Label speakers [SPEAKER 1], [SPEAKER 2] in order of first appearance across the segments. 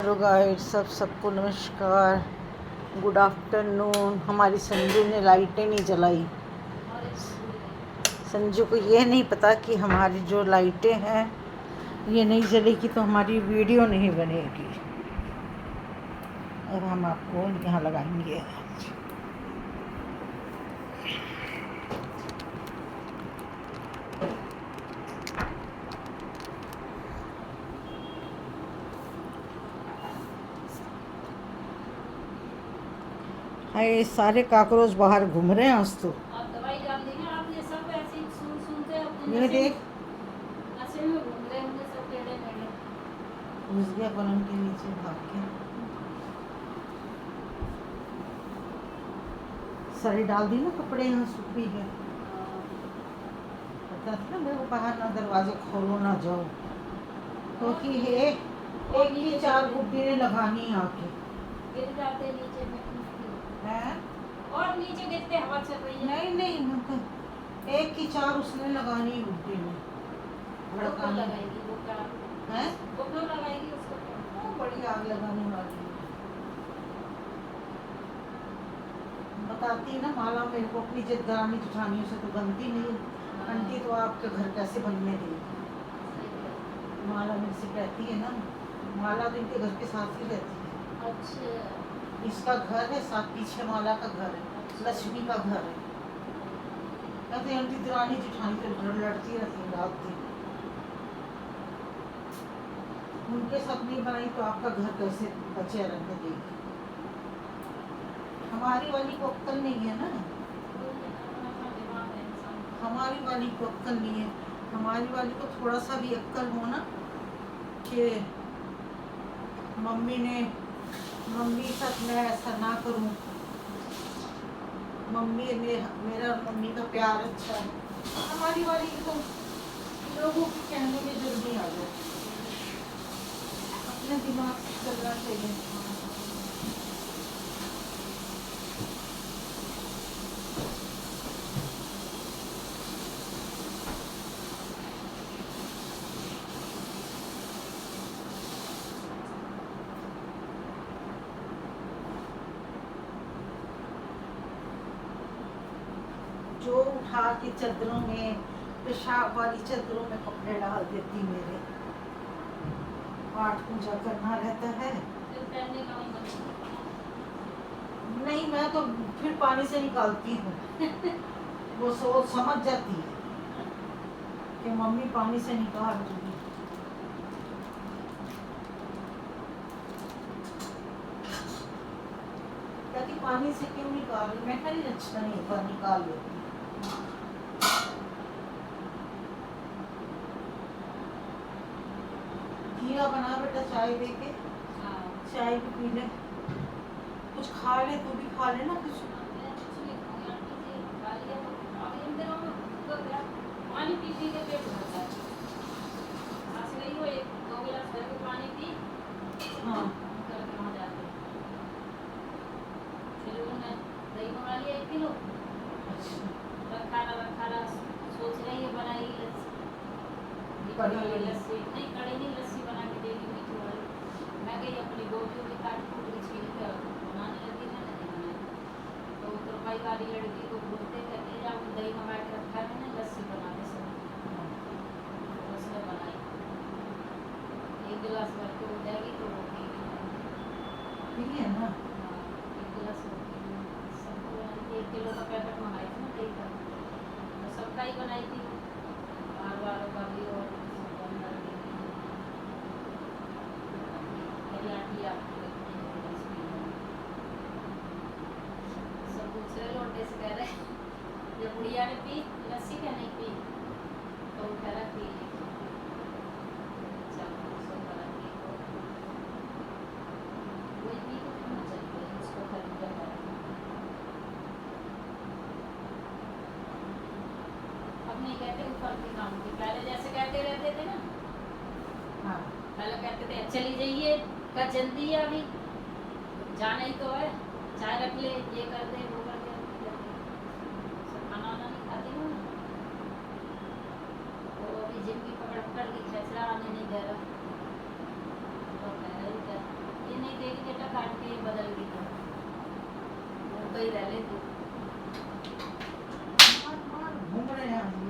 [SPEAKER 1] Hello guys, सबको नमस्कार, good afternoon. हमारी संजू ने लाइटें नहीं जलाई। संजू को ये नहीं पता कि हमारी जो लाइटें हैं ये नहीं जलेगी तो हमारी वीडियो नहीं बनेगी। अब हम आपको यहाँ लगाएंगे। हाय, सारे काकरोच बाहर घूम रहे हैं आज तो।
[SPEAKER 2] आप दवाई डाल दी ना आपने, सब ऐसे ही सुनते अपने
[SPEAKER 1] ये देख,
[SPEAKER 2] नशे में घूम रहे होंगे सब टेढ़े मेढ़े।
[SPEAKER 1] घुस गया पलंग के नीचे भाग के। सारी डाल दी ना कपड़े, यहाँ सूख भी गए। पता था ना मेरे को, बाहर ना दरवाजे खोलो ना जाओ, क्योंकि एक की चार गुड्डी ने लगानी आके
[SPEAKER 2] गिर जाते नीचे में
[SPEAKER 1] है।
[SPEAKER 2] और नीचे गिरते हवा चल रही है।
[SPEAKER 1] नहीं नहीं, मतलब एक की चार उसने लगानी गुड्डी में।
[SPEAKER 2] वो क्यों लगाएगी? वो क्या
[SPEAKER 1] है?
[SPEAKER 2] वो क्यों लगाएगी उसको?
[SPEAKER 1] वो बड़ी आग लगाने वाली है। बताती है ना माला मेरे को, अपनी जिद्दानी जुठानियों से तो बनती नहीं। आंटी तो आपके घर कैसे बनने देगी? माला मेरे से कहती है ना, माला तो इनके घर के साथ ही रहती है।
[SPEAKER 2] अच्छा,
[SPEAKER 1] इसका घर है साथ, पीछे माला का घर है, लक्ष्मी का घर है। कहते आंटी दरानी जिठानी तो लड़ती रहती है रात दिन। उनके साथ नहीं बनाई तो आपका घर कैसे बचे रहने देगी? हमारी वाली को अक्कल नहीं है ना, हमारी वाली को अक्कल नहीं है। हमारी वाली को थोड़ा सा भी अक्कल हो ना कि मम्मी साथ मैं ऐसा ना करूं, मेरा मम्मी का प्यार अच्छा है। हमारी वाली तो लोगों के कहने में जल्दी आ जाए। अपने दिमाग से चलना चाहिए। जो उठा के चादरों में, पेशाब वाली चादरों में कपड़े डाल देती मेरे। पाठ पूजा करना रहता है।
[SPEAKER 2] फिर पहनने का नहीं बनता।
[SPEAKER 1] नहीं, मैं तो फिर पानी से निकालती हूँ। वो सोच समझ जाती है कि मम्मी पानी से निकाल दूंगी। कहती पानी से क्यों निकाल रही? मैं कहीं अच्छा नहीं होता, निकाल लेती। खीरा बना बेटा, चाय दे के।
[SPEAKER 2] हाँ,
[SPEAKER 1] चाय भी पी ले, कुछ खा ले, तू भी खा ले ना कुछ।
[SPEAKER 2] मैं कुछ नहीं खाऊंगी आंटी जी, खा लिया तो अब इन दिनों में तो क्या पानी पी पी के पेट भरता है। आज गई हो 1-2 गिलास भर के पानी पी,
[SPEAKER 1] हाँ,
[SPEAKER 2] करके वहाँ जाते हैं। फिर उन्होंने दही मंगा लिया 1 किलो,
[SPEAKER 1] अच्छा।
[SPEAKER 2] रखा रहा सोच रही है बनाएगी लस्सी।
[SPEAKER 1] कड़ी
[SPEAKER 2] वाली लस्सी नहीं, कड़ी नहीं, लस्सी बना के देगी मीठी वाली। मैं गई अपनी गोभी की काट कूट के छील के बनाने लगी, मैंने नहीं बनाई। तो तुरपाई वाली लड़की को बोलते कहते जाओ दही मंगा के रखा है मैंने, लस्सी बना के सब तो उसने बनाई। 1 गिलास भर के हो जाएगी तो वो पी
[SPEAKER 1] है ना।
[SPEAKER 2] 1 गिलास सबको बनाई। 1 किलो का पैकेट मंगाई थी ना दही का, तो सबका ही बनाई थी, बार का भी और सब दूसरे लोटे से कह रहे जब बुढ़िया ने पी लस्सी क्या नहीं पी तो कह रहा पी ली। कोई पी तो क्यों ना चलते उसको खरीदा है। अब नहीं कहते ऊपर के काम की, पहले जैसे कहते रहते थे ना।
[SPEAKER 1] हाँ,
[SPEAKER 2] पहले कहते थे चली जाइए, कल जल्दी है अभी जाना ही तो है, चाय रख ले, ये कर दे वो कर दे। खाना वाना नहीं खाती हूँ तो अभी जिम की पकड़ पकड़ के खेचरा आने नहीं दे रहा तो कह रही क्या कहीं रह ले तू।
[SPEAKER 1] घूम रहे हैं आदमी।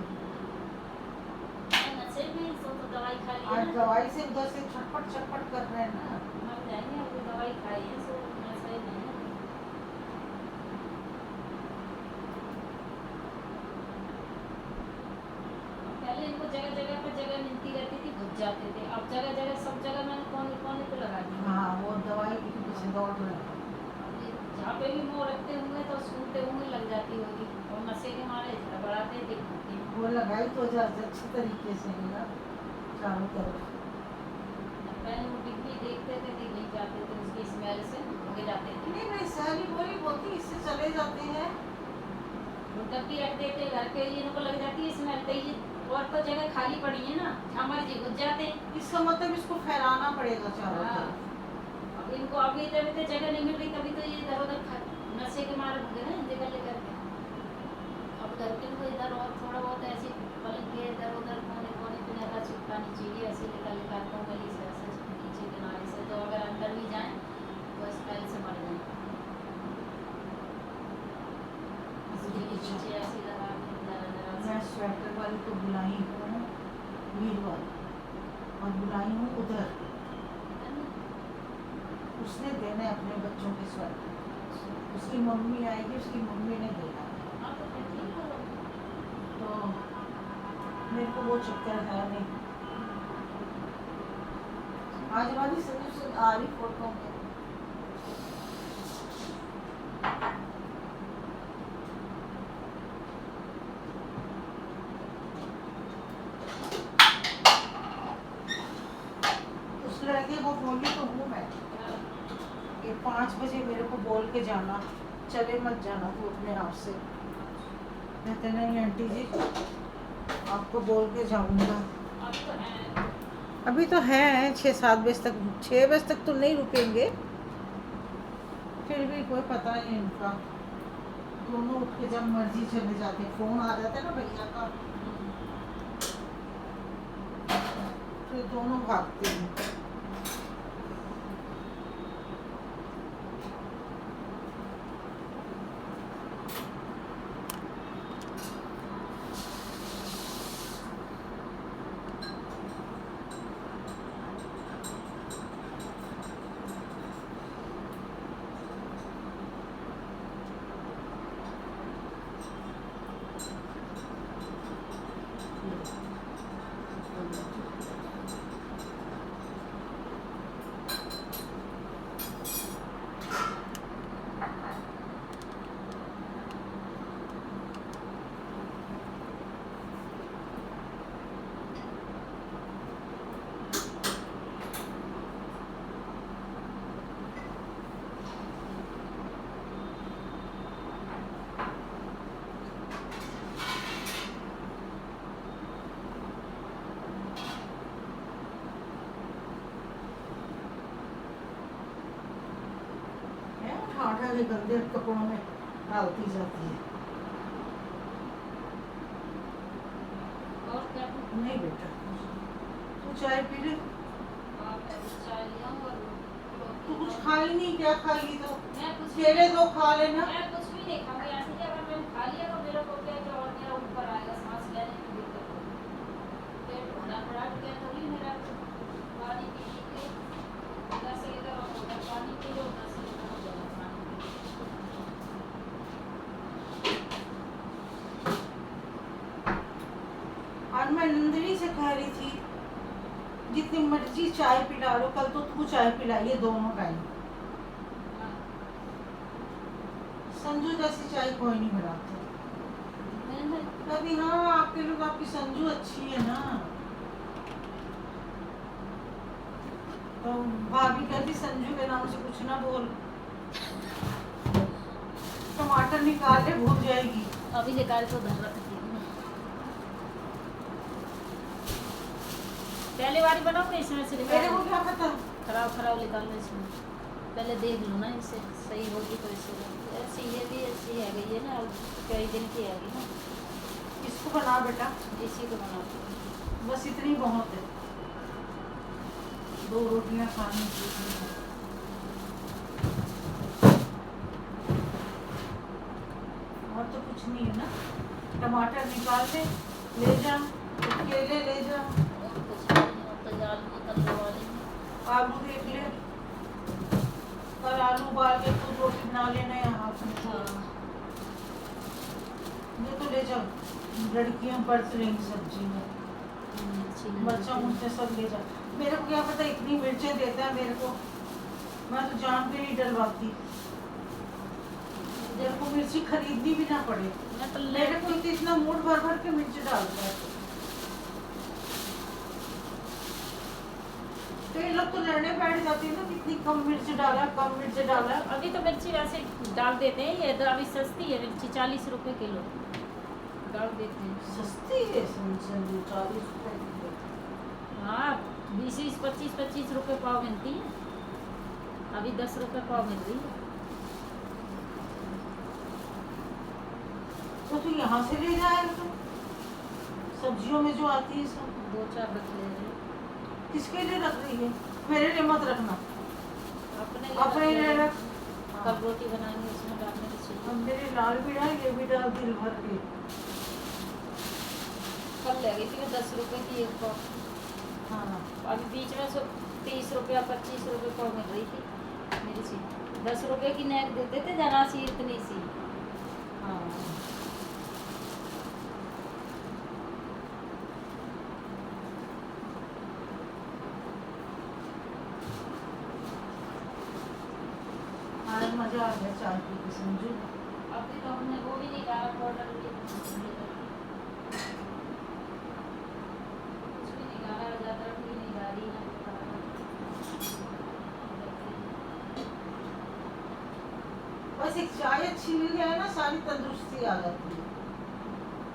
[SPEAKER 2] नशे में सो तो दवाई खा ली है
[SPEAKER 1] आज
[SPEAKER 2] ना।
[SPEAKER 1] दवाई से उधर से छटपट छटपट कर रहे हैं ना।
[SPEAKER 2] मर जाएंगे अभी दवाई खाई है सो नशे में है। पहले इनको जगह जगह पर जगह मिलती रहती थी, घुस जाते थे। अब जगह जगह सब जगह मैंने कोने कोने पे लगा दी।
[SPEAKER 1] हाँ वो दवाई के पीछे दौड़ रहे हैं।
[SPEAKER 2] जहाँ पे भी मोह रखते होंगे तो सूंघते होंगे लग जाती होगी, और नशे के मारे झड़बड़ाते दिखते हैं।
[SPEAKER 1] वो लगाई तो अच्छी तरीके से है ना चारों तरफ।
[SPEAKER 2] पहले वो डिब्बी देखते थे कि नहीं जाते थे, उसकी स्मेल से भागे जाते थे।
[SPEAKER 1] नहीं नहीं सारी बोली बोलती इससे चले जाते हैं।
[SPEAKER 2] वो डब्बी रख देते घर के लिए, इनको लग जाती है स्मेल तो ये, और तो जगह खाली पड़ी है ना, जहाँ मर्जी घुस जाते हैं।
[SPEAKER 1] इसका मतलब इसको फैलाना पड़ेगा चारों
[SPEAKER 2] हाँ।
[SPEAKER 1] तरफ।
[SPEAKER 2] अब इनको अभी जब इतने जगह नहीं मिल रही तभी तो ये इधर उधर नशे के मारे भगे ना जगह लेकर के। अब घर के इनको इधर और थोड़ा बहुत ऐसे पलट के इधर उधर कोने कोने पे ज़्यादा चिपकानी चाहिए, ऐसे निकाल निकाल को गली से ऐसे नीचे किनारे से, तो अगर अंदर भी जाए तो स्मेल से मर जाए। नीचे ऐसे लगा के
[SPEAKER 1] मैं स्वेटर वाली को बुलाई हूँ वीरवार, और बुलाई हूँ उधर, उसने देना है अपने बच्चों के स्वेटर। उसकी मम्मी आएगी, उसकी मम्मी ने देना है। तो मेरे को वो चक्कर है नहीं। आज वाली सभी आ रही फोटो में। उस लड़के को बोली तो हूँ मैं कि 5 बजे मेरे को बोल के जाना, चले मत जाना तू अपने आप से। कहते नहीं आंटी जी आपको बोल के जाऊंगा। अभी तो है 6-7 बजे तक, 6 बजे तक तो नहीं रुकेंगे, फिर भी कोई पता नहीं इनका। दोनों उठ के जब मर्जी चले जाते, फोन आ जाता है ना भैया का, फिर दोनों भागते हैं। उठा के गंदे कपड़ों में डालती जाती है।
[SPEAKER 2] और क्या?
[SPEAKER 1] नहीं बेटा तू चाय पी ले।
[SPEAKER 2] चाय लिया और
[SPEAKER 1] तू कुछ खा ही नहीं, क्या खाएगी तो
[SPEAKER 2] मैं कुछ
[SPEAKER 1] केले दो खा लेना।
[SPEAKER 2] मैं कुछ भी नहीं खाऊंगी। ऐसे कि अगर मैंने खा लिया तो मेरा को क्या कि और मेरा ऊपर आएगा, सांस लेने में दिक्कत होगी। पेट भरा पड़ा क्या थोड़ी मेरा पानी पी के इधर से इधर और उधर पानी पी लो, उधर से इधर और उधर पानी पी लो।
[SPEAKER 1] आज मैं नंदिनी से कह रही थी जितनी मर्जी चाय पिला लो, कल तो तू चाय पिलाइए दोनों टाइम। संजू जैसी चाय कोई नहीं बनाता। कभी हाँ आपके लोग, आपकी संजू अच्छी है ना। तो भाभी कहती संजू के नाम से कुछ ना बोल, टमाटर निकाल ले भूल जाएगी।
[SPEAKER 2] अभी निकाल तो धर रखती हूँ। पहले बारी बनाओगे इसमें से
[SPEAKER 1] मेरे को क्या पता,
[SPEAKER 2] खराब खराब निकालना इसमें। पहले देख लो ना इससे सही होगी तो इससे ऐसी ये भी ऐसी है गई है ना, अब कई दिन की आएगी ना।
[SPEAKER 1] इसको बना बेटा,
[SPEAKER 2] इसी को बनाते हैं।
[SPEAKER 1] बस इतनी बहुत है, 2 रोटियां खानी चाहिए। टमाटर निकाल ले जा, केले ले जा,
[SPEAKER 2] और कुछ नहीं होता, जाल में कल दवा लेंगे।
[SPEAKER 1] आलू देख ले, कल आलू उबाल के खुद रोटी बना लेना यहाँ से।
[SPEAKER 2] हाँ
[SPEAKER 1] ये तो ले जाओ, लड़कियां बरत रही सब्जी में,
[SPEAKER 2] अच्छी नहीं
[SPEAKER 1] मरचा
[SPEAKER 2] लगती।
[SPEAKER 1] मुझसे सब ले जा। मेरे को क्या पता इतनी मिर्चें देता है मेरे को, मैं तो जान के नहीं डलवाती, मेरे को मिर्ची खरीदनी भी ना पड़े।
[SPEAKER 2] मैं तो
[SPEAKER 1] मेरे को तो इतना मूड भर भर के मिर्च डालता है। कई लोग तो लड़ने बैठ जाते हैं ना, कितनी कम मिर्च डाला, कम मिर्च डाला।
[SPEAKER 2] अभी तो मिर्ची वैसे डाल देते हैं, ये तो अभी सस्ती है मिर्ची, 40 रुपए किलो डाल देते हैं।
[SPEAKER 1] सस्ती है, समझ 40 रुपए किलो।
[SPEAKER 2] हाँ 20 25 रुपए पाव मिलती है, अभी 10 रुपए पाव मिल रही है।
[SPEAKER 1] तो तू यहाँ से ले जाएगा तो सब्जियों में जो आती है सब,
[SPEAKER 2] 2-4 रख ले रहे हैं।
[SPEAKER 1] किसके लिए रख रही है? मेरे लिए मत रखना, अपने लिए
[SPEAKER 2] लिए
[SPEAKER 1] रख।
[SPEAKER 2] कब रोटी बनाएंगे उसमें डालने की चाहिए।
[SPEAKER 1] अब मेरे लाल भी डाल, ये भी डाल, दिल भर के।
[SPEAKER 2] कल ले गई थी मैं 10 रुपए की एक पाव,
[SPEAKER 1] हाँ
[SPEAKER 2] अभी बीच में 30 रुपया 25 रुपए पाव मिल रही थी मेरी सी। 10 रुपए की नेक देते थे जरा सी, इतनी सी।
[SPEAKER 1] हाँ। आज मजा आ गया चाय पी के, समझो।
[SPEAKER 2] अभी तो हमने वो भी निकाला पाउडर भी, कुछ भी निकाला, ज़्यादा भी नहीं डाली ना
[SPEAKER 1] बस एक चाय अच्छी मिल जाए ना, सारी तंदुरुस्ती आ जाती है।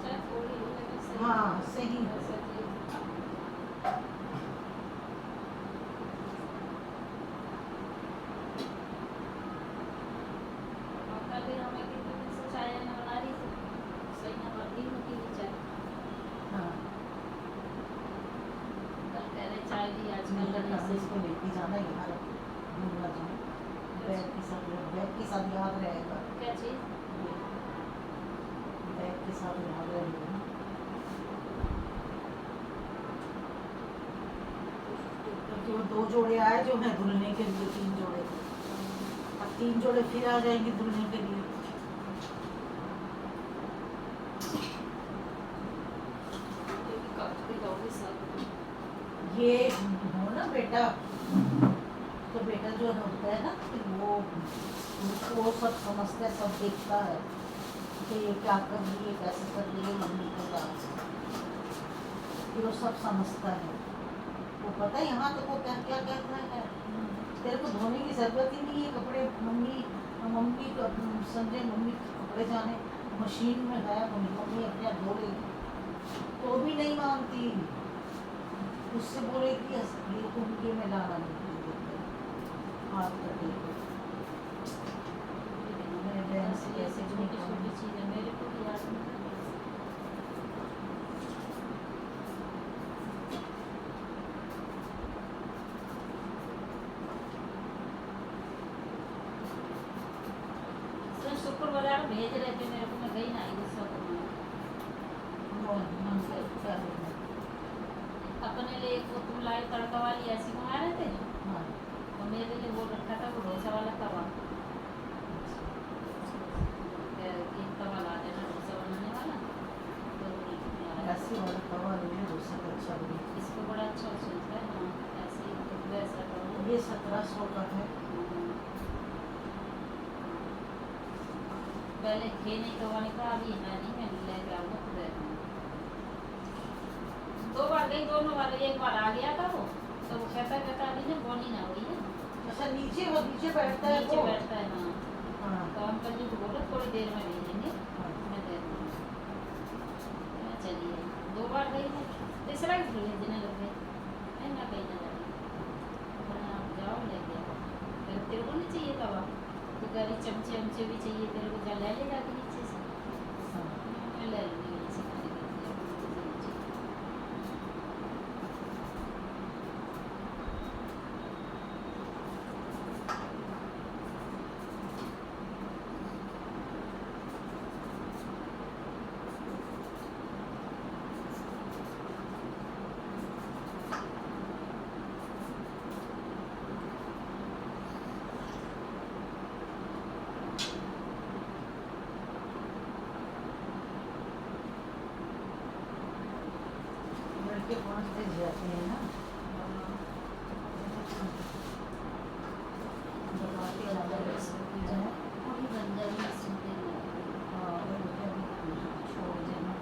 [SPEAKER 2] चाहे थोड़ी हो लेकिन सही।
[SPEAKER 1] हाँ सही है।
[SPEAKER 2] वैसे भी और कल भी हमें कितने दिन से चाय नहीं बना रही थी, सही ना बनती होती थी चाय।
[SPEAKER 1] हाँ
[SPEAKER 2] कल कह रहे चाय भी आजकल
[SPEAKER 1] मेरा
[SPEAKER 2] नहीं
[SPEAKER 1] काम
[SPEAKER 2] से
[SPEAKER 1] इसको लेके जाना है यहाँ, भूलना जाए। बैग के साथ याद रहेगा,
[SPEAKER 2] क्या चीज़।
[SPEAKER 1] बैग के साथ याद रहेगा। क्योंकि वो 2 जोड़े आए जो है धुलने के लिए, 3 जोड़े, अब 3 जोड़े फिर आ जाएंगे धुलने के लिए। ये हो ना बेटा, तो बेटा जो होता है ना, कि वो सब समझता है, सब देखता है कि ये क्या कर रही है, कैसे कर रही है मम्मी के साथ, कि वो सब समझता है। वो पता है यहाँ तो वो क्या क्या कहता है, तेरे को धोने की जरूरत ही नहीं है कपड़े, मम्मी मम्मी को समझे, मम्मी के कपड़े जाने मशीन में है, मम्मी अपने आप धो लेगी, तो भी नहीं मानती। उससे बोलेगी ये तुम ये में लाना नहीं देते, हाथ कटेगा। मेरे बहन से कैसे
[SPEAKER 2] छोटी छोटी चीज़ें मेरे को भी याद नहीं। शुक्र बाजार भेज रहे थे मेरे को, मैं गई ना, गुस्सा करना अपने लिए। वो तुम लाई तड़का वाली ऐसी मंगा रहे थे, और मेरे लिए वो रखा था, वो डोसा वाला तवा, एक तवा ला देना डोसा बनाने वाला, तो
[SPEAKER 1] ऐसे वाला तवा ले लो, उससे अच्छा बने।
[SPEAKER 2] इसको बड़ा अच्छा चलता है। हाँ ऐसे ही तो वैसा करो।
[SPEAKER 1] ये 1700 का है।
[SPEAKER 2] पहले थे नहीं तो मैंने कहा अभी है नहीं, मैं लेके आऊँगा खुद। 2 बार गई, दोनों बार एक बार आ गया था वो, तो वो कहता अभी ना बोनी ना हुई है।
[SPEAKER 1] अच्छा नीचे, वो नीचे बैठता है,
[SPEAKER 2] नीचे
[SPEAKER 1] वो
[SPEAKER 2] बैठता है। हाँ
[SPEAKER 1] हाँ
[SPEAKER 2] तो हम कल को बोलो थोड़ी देर में भेजेंगे,
[SPEAKER 1] हाँ।
[SPEAKER 2] मैं दे दूँगी। मैं चलिए 2 बार गई मैं, तीसरा ही भेजने लग गए। मैं कहीं ना जाऊँ, आप जाओ लेके आओ, फिर तेरे को नहीं चाहिए तवा, तो कह रही चमचे वमचे भी चाहिए तेरे को, जा ले जाके नीचे से।
[SPEAKER 1] हाँ।
[SPEAKER 2] मैं ले लूँगी यहीं से खाने के लिए।
[SPEAKER 1] लग जाते हैं ना। बताते ज़्यादा हैं।
[SPEAKER 2] अभी बन जाएगी सुनते हैं।
[SPEAKER 1] हाँ, वो मुझे अभी छोड़ देना।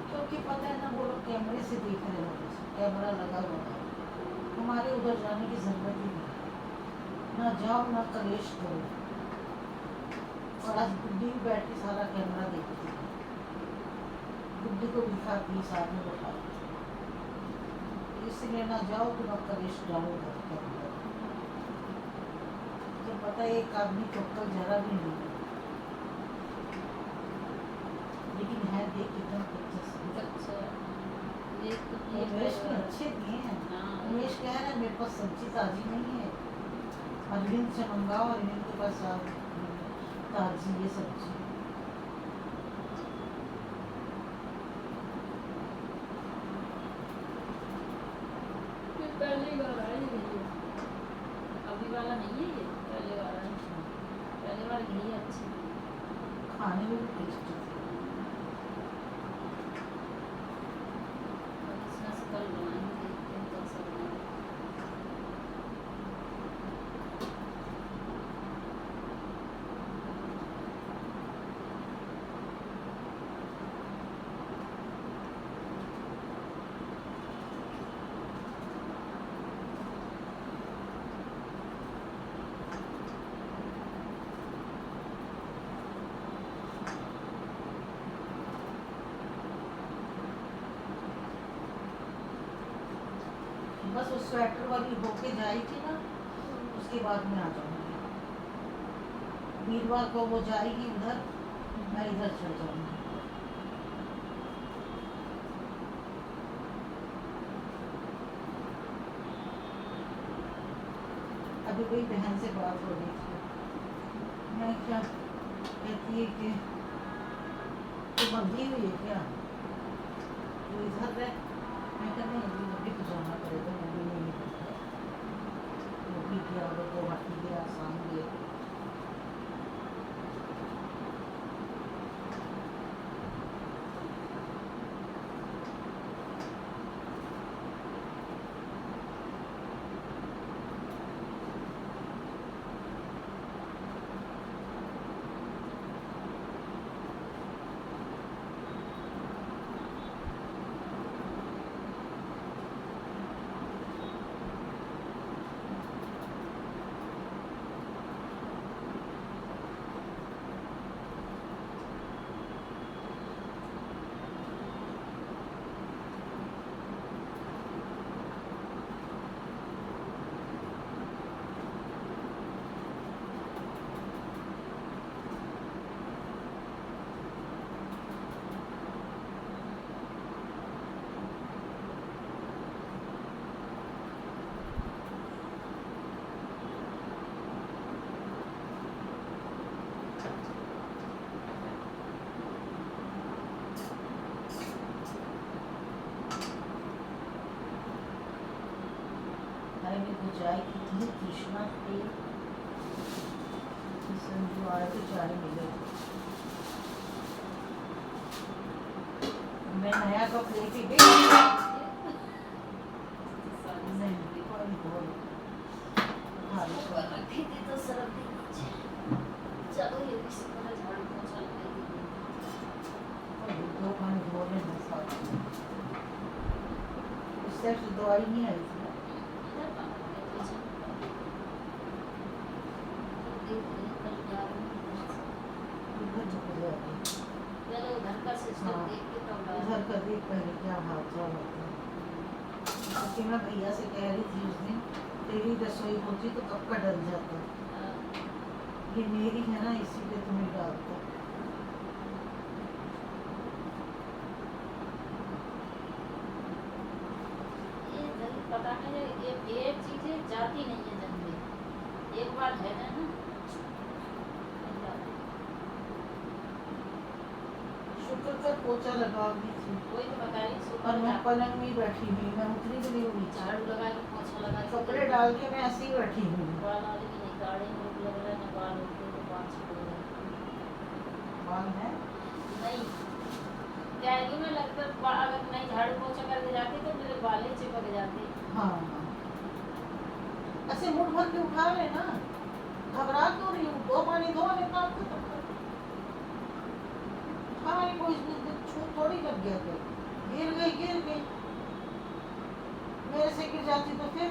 [SPEAKER 1] क्योंकि पता है ना, वो लोग कैमरे से देख रहे होते हैं, कैमरा लगा हुआ है, हमारे उधर जाने की जरूरत ही नहीं, ना जाओ ना कलेश करो। और आज गुड्डी भी बैठ के सारा कैमरा देखती है, गुड्डी को दिखाती है, साथ में बैठाती है, इसलिए ना जाओ तो ना कलेश डालो घर के अंदर। जब पता है एक आदमी तो कल जरा भी नहीं है, लेकिन है देख कितना
[SPEAKER 2] अच्छा ये तो
[SPEAKER 1] उमेश ने अच्छे दिए हैं। उमेश कह रहा है मेरे पास सब्जी ताजी नहीं है, अरविंद से मंगाओ, अरविंद के पास ताजी ये सब्जी।
[SPEAKER 2] पहली बार आई है, अभी वाला नहीं है ये, पहले वाला है। पहले बार घी अच्छी
[SPEAKER 1] खाने में भी टेस्टी थी।
[SPEAKER 2] इसमें से कल बनाएंगे, देखते हैं कैसा बनेगा।
[SPEAKER 1] बस वो स्वेटर वाली होके जाएगी ना, उसके बाद में आ जाऊंगी। वीरवार को वो जाएगी उधर, मैं इधर चल जाऊंगी। अभी कोई बहन से बात हो रही थी, मैं क्या कहती है कि तू बंधी हुई है क्या, तू इधर रह। मैं कहती नहीं, अभी मुझे तो जाना पड़ेगा, मैं भी नहीं निकलता, वो भी किया वो तो बाकी गया, आसाम गया। अरे मेरे को चाय की इतनी तृष्णा थी, संजू आए तो चाय मिले। मैं नया कप लेके गई, नहीं कोई बोल
[SPEAKER 2] रखी थी तो सरक दी नीचे। चलो ये भी से पहले झाड़ू पोछा लगाएगी।
[SPEAKER 1] दो पानी धो लेना साथ में, उससे दवाई नहीं आई थी।
[SPEAKER 2] इधर पानी पीछे देख कल जा
[SPEAKER 1] उधर झुक जाती,
[SPEAKER 2] पहले उधर का सिस्टम
[SPEAKER 1] हाँ।
[SPEAKER 2] देख के तब
[SPEAKER 1] उधर का देख पहले क्या हाल चाल होता है। क्योंकि मैं भैया से कह रही थी उस दिन, तेरी रसोई होती तो कब का डल जाता, ये मेरी है ना इसीलिए तुम्हें डालता।
[SPEAKER 2] ये जल्दी पता है, ये चीजें जाती नहीं है जल्दी, एक बार है ना
[SPEAKER 1] शुक्र कर पोछा लगा दी थी।
[SPEAKER 2] वही तो बता रही
[SPEAKER 1] और
[SPEAKER 2] सुबह
[SPEAKER 1] मैं पलंग में ही बैठी हुई, मैं उतरी भी नहीं हुई।
[SPEAKER 2] झाड़ू लगा के पोछा लगा के
[SPEAKER 1] कपड़े डाल के मैं ऐसे ही बैठी हुई हूँ।
[SPEAKER 2] बाल वाले की नहीं गाड़ी में रोक लग रहा है ना बाल उठते तो बाल छोड़ रहे
[SPEAKER 1] बाल है
[SPEAKER 2] नहीं जाएगी मैं लगता अगर नहीं झाड़ू पोछा करके जाती तो मेरे बाल ही चिपक जाते।
[SPEAKER 1] हाँ ऐसे मुड़ भर के उठा ले ना, घबरा क्यों रही हूँ? दो पानी दो और काम खत्म कर। हाँ मैंने कोई छूट थोड़ी लग गया तो गिर गई मेरे से गिर जाती तो फिर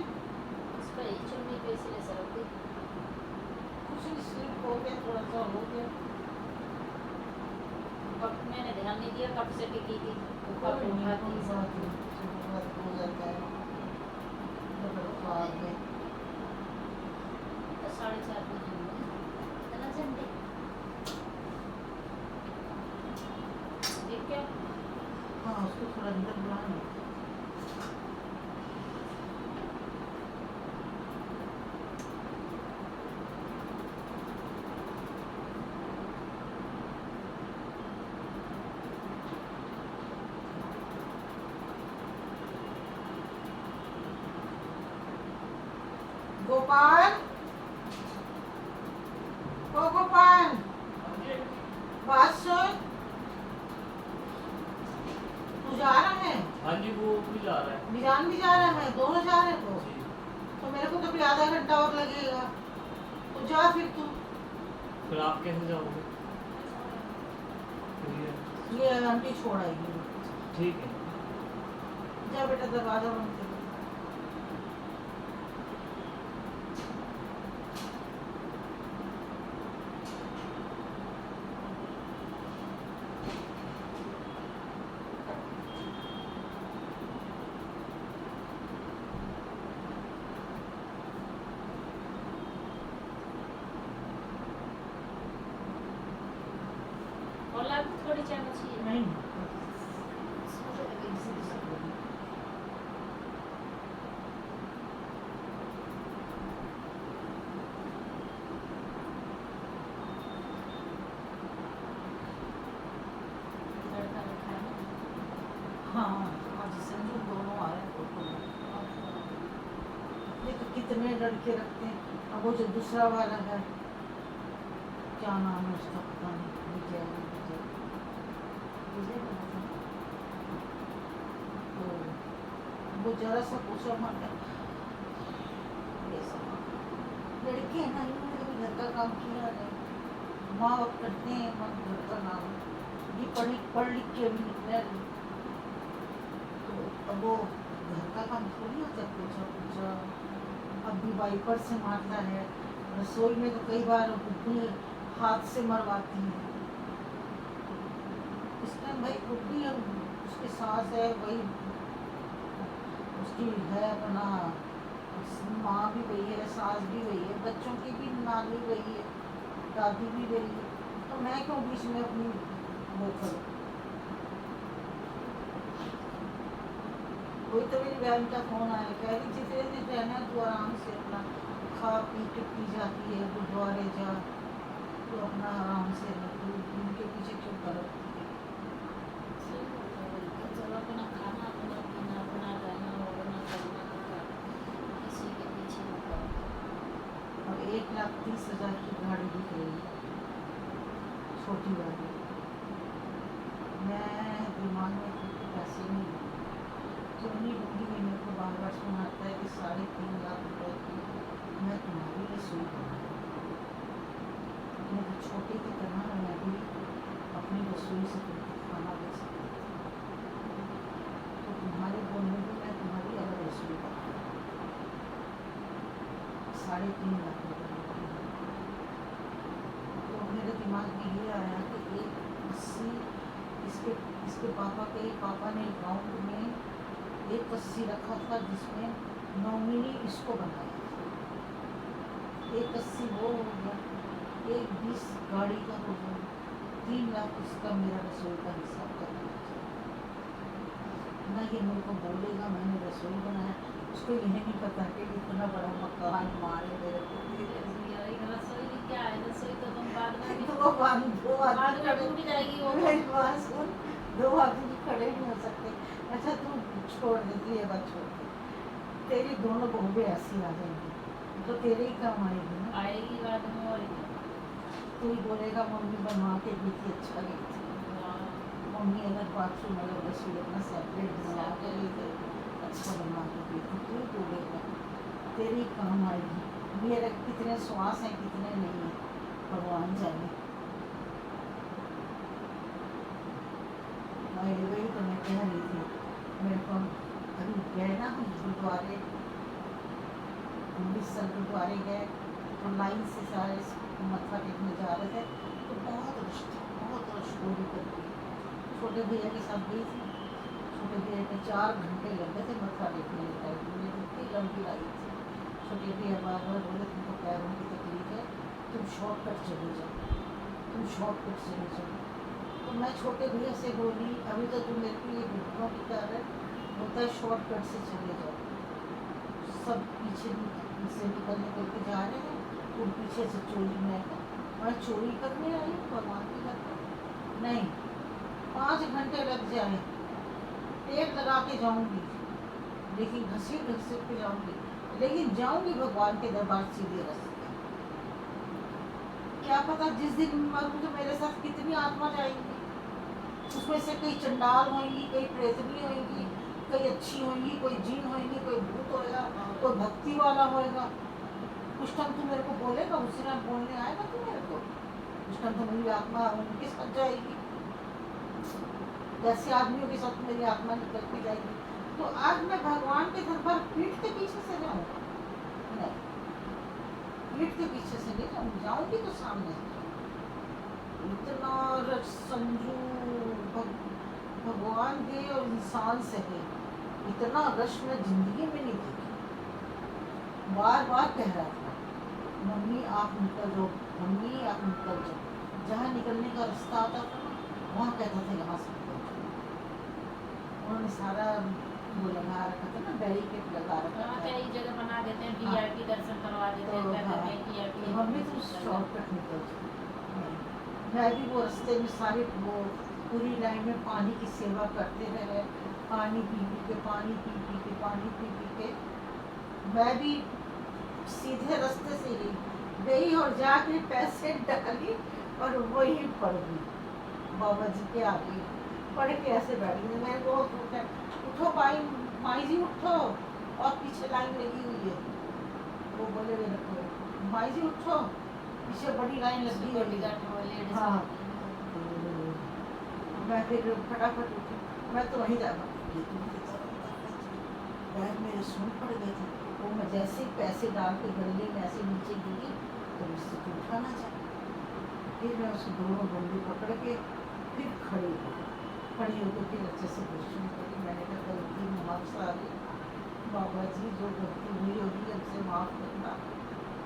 [SPEAKER 2] उस पर ही चुन्नी पे इसलिए सरक गई।
[SPEAKER 1] कुछ नहीं, स्लिप हो गया, थोड़ा सा हो गया।
[SPEAKER 2] कब मैंने ध्यान नहीं दिया कब से टिकी थी तो कब
[SPEAKER 1] कोई नहीं,
[SPEAKER 2] उठाती
[SPEAKER 1] कोई बात नहीं, कोई बात हो जाता है। तो आ गए।
[SPEAKER 2] तो 4:30 बजे हुए इतना जल्दी ठीक है।
[SPEAKER 1] हाँ उसको थोड़ा अंदर बुलाना। गोपाल, ओ गोपाल, बात सुन। तू जा रहा है?
[SPEAKER 3] हाँ जी वो भी जा रहा है।
[SPEAKER 1] निजान भी जा रहा है, दोनों जा रहे हैं
[SPEAKER 3] जी।
[SPEAKER 1] तो मेरे को तो फिर आधा घंटा और लगेगा। तो जा फिर तू।
[SPEAKER 3] फिर आप कैसे जाओगे? फिर
[SPEAKER 1] ये आंटी छोड़ आएगी।
[SPEAKER 3] ठीक है।
[SPEAKER 1] जा बेटा दरवाजा बंद कर।
[SPEAKER 2] और लाग थोड़ी चाय चाहिए
[SPEAKER 1] नहीं
[SPEAKER 2] लड़का रखा है
[SPEAKER 1] हाँ आज संजू दोनों आ रहे हैं फोटो में। ये तो कितने लड़के रखते हैं। अब वो जो दूसरा वाला है क्या नाम है उसका पता नहीं, विजय विजय पता नहीं। तो वो जरा सा पूछा मत लड़के हैं ना, इन्होंने कभी घर का काम किया नहीं। माँ बाप करते हैं मन घर का नाम, ये पढ़ लिख के अभी निकला नहीं। तो अब वो घर का काम थोड़ी होता, पूछा अब भी वाइपर से मारता है। रसोई में तो कई बार बुद्धि हाथ से मरवाती है। इस टाइम भाई बुद्धि है, उसके सास है वही, उसकी है अपना माँ भी वही है, सास भी वही है, बच्चों की भी नानी वही है, दादी भी वही है। तो मैं क्यों बीच में अपनी वो करूँ? कोई तो मेरी बहन का फोन आया, कह रही जितने दिन रहना तू आराम से अपना खा पी के पी जाती है, गुरुद्वारे जा, तो अपना आराम से रह, तू उनके पीछे क्यों करो?
[SPEAKER 2] चलो अपना खाना अपना पीना अपना रहना अपना करना किसी के पीछे मत पड़ो।
[SPEAKER 1] अब 1,30,000 की गाड़ी दिख रही है, छोटी वाली। मैं दिमाग में कुछ पैसे नहीं है, तो नहीं लूँगी। मेरे को बार बार सुनाता है कि 3.5 लाख रुपए की मैं तुम्हारी रसोई बनाऊँ। मैं तो छोटी की तरह मैं भी अपनी रसोई से तुमको खाना दे सकती हूँ। तो तुम्हारे बोलने में मैं तुम्हारी अलग रसोई बनाऊँ। 3.5 लाख रुपए। तो मेरे दिमाग में ये आया कि 1,80 इसके पापा ने अकाउंट में 1,80 रखा था, जिसमें नॉमिनी इसको बनाया था। 1,80 वो हो गया, 1,20 गाड़ी का हो गया, 3 लाख इसका मेरा रसोई का हिसाब करना चाहिए ना। ये मेरे को बोलेगा मैंने रसोई बनाया, उसको यह नहीं पता कि इतना बड़ा मकान मारे मेरे को।
[SPEAKER 2] रसोई में क्या है, रसोई तो तुम बाद में भी
[SPEAKER 1] तो वो बाद
[SPEAKER 2] बाद में टूट जाएगी वो।
[SPEAKER 1] मेरी बात सुन, दो आदमी खड़े नहीं हो सकते। अच्छा तू छोड़ देती है, बात छोड़ दे। तेरी दोनों बहुएं ऐसी आ जाएंगी तो तेरे ही काम आएगी ना।
[SPEAKER 2] आएगी बाद में और क्या।
[SPEAKER 1] तू ही बोलेगा मम्मी बनवा के दी थी, अच्छा गई थी।
[SPEAKER 2] हाँ,
[SPEAKER 1] मम्मी अगर बाथरूम अलग रसोई अपना सेपरेट बनवा के ली थी, अच्छा बनवा के दी थी, तू ही बोलेगा, तेरे ही काम आएगी। मेरे कितने श्वास हैं कितने नहीं है भगवान जाने। वही तो मैं कह रही थी, मेरे को अभी गए ना हम गुरुद्वारे, अमृतसर गुरुद्वारे गए तो लाइन से सारे मत्था टेकने जा रहे थे तो बहुत रश था, बहुत रश गोली करके। छोटे भैया के साथ गई थी, छोटे भैया के 4 घंटे लग गए थे मत्था टेकने के टाइम में, इतनी लंबी लाइन थी। छोटे भैया बार बार बोले तुमको पैरों की तकलीफ है, तुम शॉर्टकट चले जाओ, तुम शॉर्टकट चले जाओ। तो मैं छोटे भैया से बोली अभी तो तुम मेरे को ये घुटनों की कारण बोलता है शॉर्टकट से चले जाओ, सब पीछे से निकलने करके जा रहे हैं, तुम पीछे से चोरी में है। मैं चोरी करने आई हूँ भगवान की घर पर? नहीं, 5 घंटे लग जाए टेक लगा के जाऊंगी, लेकिन घसीट घसीट के जाऊंगी, लेकिन जाऊंगी भगवान के दरबार सीधे रास्ते। क्या पता जिस दिन मरूं तो मेरे साथ कितनी आत्मा जाएंगी, उसमें से कई चंडाल होंगी, कई प्रेतनी होंगी, कई अच्छी होंगी, कोई जीन होंगी, कोई भूत होएगा, कोई भक्ति वाला होएगा। उस टाइम तू मेरे को बोलेगा, उसी टाइम बोलने आएगा तू मेरे को, उस टाइम तो मेरी आत्मा उनके साथ जाएगी, ऐसे आदमियों के साथ मेरी आत्मा निकल के जाएगी। तो आज मैं भगवान के दरबार पीठ के पीछे से जाऊँ? नहीं, पीठ के पीछे से नहीं जाऊँगी, जाऊँगी तो सामने से जाऊँगी। इतना रस संजू भगवान दे और इंसान से है, इतना रश मैं जिंदगी में नहीं देखी। बार बार कह रहा था मम्मी आप निकल जाओ, मम्मी आप निकल जाओ, जहाँ निकलने का रास्ता आता था ना वहाँ कहता था यहाँ से निकल जाओ। उन्होंने सारा वो लगा रखा था ना, बैरिकेड लगा रखा
[SPEAKER 2] हाँ,
[SPEAKER 1] था।
[SPEAKER 2] कई जगह बना देते हैं,
[SPEAKER 1] हाँ।
[SPEAKER 2] वीआईपी दर्शन करवा देते हैं,
[SPEAKER 1] तो
[SPEAKER 2] क्या
[SPEAKER 1] हाँ,
[SPEAKER 2] कहते हैं वीआईपी।
[SPEAKER 1] तो मम्मी तो शॉर्टकट निकल जाओ। मैं भी वो रास्ते में सारे वो पूरी लाइन में पानी की सेवा करते रहे, पानी पी पी के, पानी पी पी के, पानी पी पी के मैं भी सीधे रास्ते से ही गई और जाके पैसे डाली और वही पढ़ गई बाबा जी के आगे, पढ़ के ऐसे बैठ गई। मैं वो उठो भाई, माई जी उठो, और पीछे लाइन लगी हुई है, वो बोले वे रखो माई जी उठो, पीछे बड़ी लाइन लगी हुई है। हाँ, मैं फिर फटाफट उठी, मैं तो वहीं जा बैग मेरे सुन पड़ गए थे, वो मैं जैसे ही पैसे डाल के गले में ऐसे नीचे गिरी तो मुझसे तो उठा ना जाए। फिर मैं उसको दोनों बंदी पकड़ के फिर खड़ी होकर फिर अच्छे से क्वेश्चन करी। मैंने कहा गलती माफ सारी बाबा जी, जो गलती हुई होगी हमसे माफ़ करना।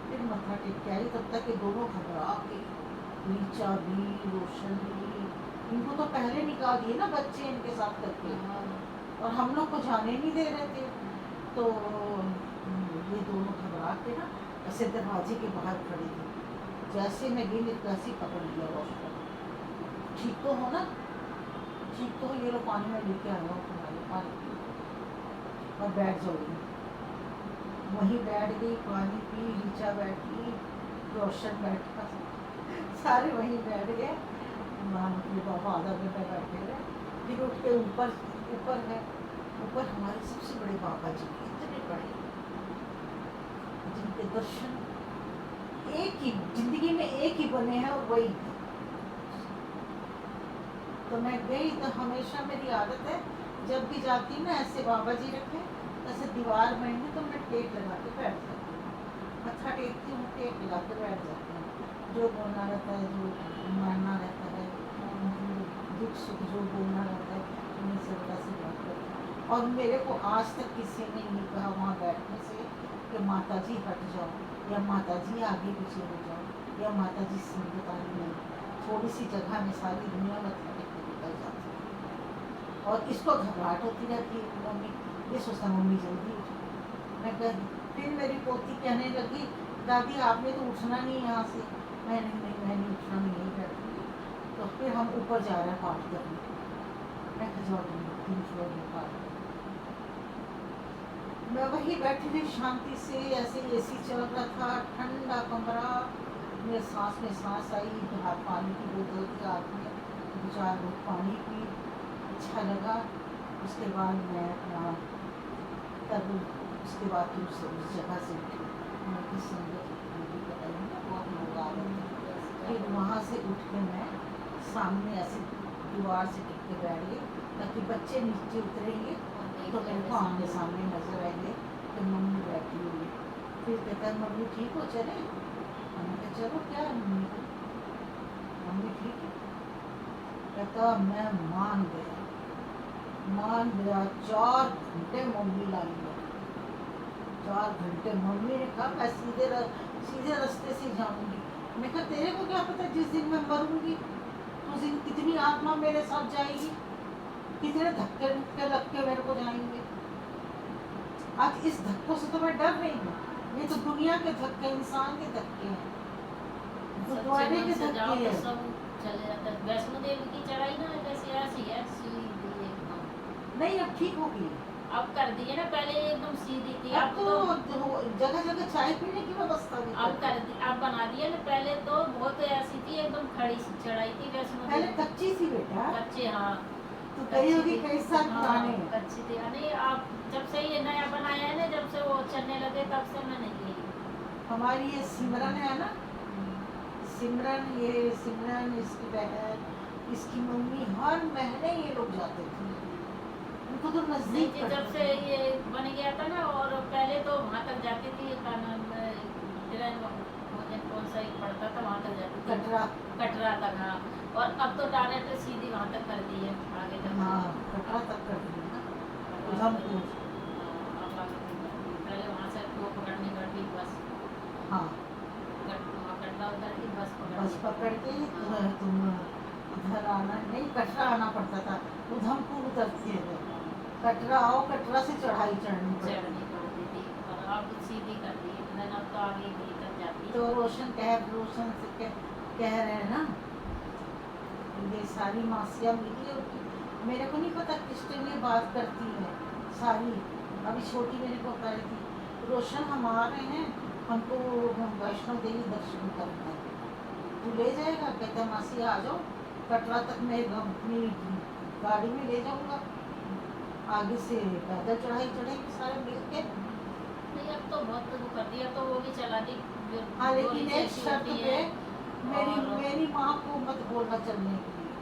[SPEAKER 1] फिर मत्था टेक के आई, तब तक ये दोनों घबरा के, नीचा भी रोशन भी, इनको तो पहले निकाल दिए ना बच्चे इनके साथ करके, और हम लोग को जाने नहीं दे रहे थे। तो ये दोनों घबरा के ना ऐसे दरवाजे के बाहर खड़ी थी, जैसे मैं गई वैसे पकड़ लिया रोशन, ठीक तो हो ना, ठीक तो हो, ये लो पानी में लेके आया हूँ तुम्हारे, पानी पी और बैठ जाओगी। वहीं बैठ गई, पानी पी, नीचा बैठी, रोशन बैठा, सारे वहीं बैठ गए। वहाँ बाबा आधा घंटा बैठे रहे, फिर उठ के ऊपर है, ऊपर हमारे सबसे बड़े बाबा जी इतने बड़े, जिनके दर्शन एक ही जिंदगी में एक ही बने हैं और वही है। तो मैं गई तो हमेशा मेरी आदत है जब भी जाती ना ऐसे बाबा जी रखे ऐसे दीवार में तो मैं टेक लगा के बैठ जाती हूँ, मत्था टेकती हूँ, टेक लगा के बैठ जाती हूँ। जो बोलना रहता है, जो मानना रहता है, दुख सुख जो बोलना रहता है, उन्हीं से बड़ा से बात करती हूँ। और मेरे को आज तक किसी ने नहीं कहा वहाँ बैठने से कि माता जी हट जाओ, या माता जी आगे पीछे हो जाओ, या माता जी संगतानी नहीं, थोड़ी सी जगह में सारी दुनिया मत्था टेक के निकल जाती है। और इसको घबराहट होती रहती है, मम्मी ये सोचता मम्मी जल्दी उठो। मैं कह फिर मेरी पोती कहने लगी दादी आपने तो उठना नहीं यहाँ से। मैं नहीं उठना, नहीं बैठूँगी। तो फिर हम ऊपर जा रहे हैं पाठ करने, मैं खजौर 3 फ्लोर में पा मैं वही बैठी थी शांति से, ऐसे एसी चल रहा था, ठंडा कमरा, मेरे सांस में सांस आई, बाहर पानी की बोतल थी हाथ में, 2-4 घूंट पानी पी, अच्छा लगा। उसके बाद मैं अपना तब उसके बाद फिर उस जगह से उठी, उनकी संगत मुझे पता नहीं ना, बहुत लोग आ रहे थे। फिर वहाँ से उठ के मैं सामने ऐसे दीवार से टिक के बैठ गई, ताकि बच्चे नीचे उतरेंगे तो मेरे को आमने सामने नजर आएंगे तो मम्मी बैठी हुई है। फिर कहता है मम्मी ठीक हो, चले? हमने कहा चलो, क्या है मम्मी को, मम्मी ठीक है? कहता मैं मान गया। 4 घंटे मम्मी लाई है, 4 घंटे। मम्मी ने कहा मैं सीधे रास्ते से जाऊंगी। मैं कहा तेरे को क्या पता, जिस दिन मैं मरूंगी उस दिन कितनी आत्मा मेरे साथ जाएगी, कितने धक्के मुक्के लग के मेरे को जाएंगे। आज इस धक्कों से तो मैं डर रही हूँ, ये तो दुनिया के धक्के, इंसान के धक्के हैं, गुरुद्वारे के धक्के हैं।
[SPEAKER 2] सब चले जाता है। वैष्णो देवी की चढ़ाई ना जैसे ऐसी है, सीधी एकदम।
[SPEAKER 1] नहीं अब ठीक हो गई,
[SPEAKER 2] अब कर दी है ना, पहले एकदम सीधी थी,
[SPEAKER 1] अब तो जगह जगह चाय पीने की व्यवस्था भी
[SPEAKER 2] अब कर दी, अब बना दिया ना। पहले तो बहुत ऐसी थी, एकदम खड़ी सी चढ़ाई थी वैष्णो
[SPEAKER 1] पहले
[SPEAKER 2] देवी।
[SPEAKER 1] कच्ची थी बेटा,
[SPEAKER 2] कच्चे, हाँ
[SPEAKER 1] तो कही होगी कई साल
[SPEAKER 2] हाँ,
[SPEAKER 1] पुराने।
[SPEAKER 2] कच्ची थी। नहीं आप जब से ये नया बनाया है ना, जब से वो चलने लगे तब से मैं नहीं गई।
[SPEAKER 1] हमारी ये सिमरन है ना, सिमरन, ये सिमरन, इसकी बहन, इसकी मम्मी, हर महीने ये लोग जाते थे, उनको तो
[SPEAKER 2] नहीं
[SPEAKER 1] नजदीक
[SPEAKER 2] जी, जब से ये बन गया था ना, और पहले तो वहाँ तक जाती थी, क्या नाम है, ट्रेन कौन सा एक पड़ता था, वहाँ तक जाती थी,
[SPEAKER 1] कटरा,
[SPEAKER 2] कटरा तक। हाँ, और अब तो डायरेक्ट सीधी वहाँ तक कर दी है, आगे तक।
[SPEAKER 1] हाँ कटरा तक कर दिया ना, उधमपुर।
[SPEAKER 2] अब आगे तक कर दी। पहले वहाँ से वो पकड़नी पड़ती बस,
[SPEAKER 1] हाँ
[SPEAKER 2] वहाँ कटरा उतर की बस
[SPEAKER 1] बस पकड़ के तुम इधर आना, नहीं कटरा आना पड़ता था, उधमपुर उतरते थे, कटरा आओ, कटरा से चढ़ाई चढ़नी पड़ती।
[SPEAKER 2] चढ़नी पड़ती थी, और अब सीधी कर दी है, अब तो आगे भी तक जाती है।
[SPEAKER 1] तो रोशन से कह रहे हैं ना, ये सारी मासियाँ मिली होगी, मेरे को नहीं पता किस टाइम ये बात करती है सारी। अभी छोटी मेरे को कह रही थी, रोशन हम आ रहे हैं, हमको वैष्णो देवी दर्शन करना है, तू ले जाएगा? कहता है मासी आ जाओ, कटरा तक मैं अपनी गाड़ी में ले जाऊंगा, आगे से पैदल चढ़ाई चढ़ेंगे सारे मिल के।
[SPEAKER 2] नहीं अब तो बहुत वो कर दिया, तो वो भी चला दी जो
[SPEAKER 1] हाँ लेकिन
[SPEAKER 2] गोली
[SPEAKER 1] एक
[SPEAKER 2] जैसी
[SPEAKER 1] शर्त
[SPEAKER 2] होती
[SPEAKER 1] पे,
[SPEAKER 2] है।
[SPEAKER 1] मेरी माँ को मत बोलना चलने के लिए,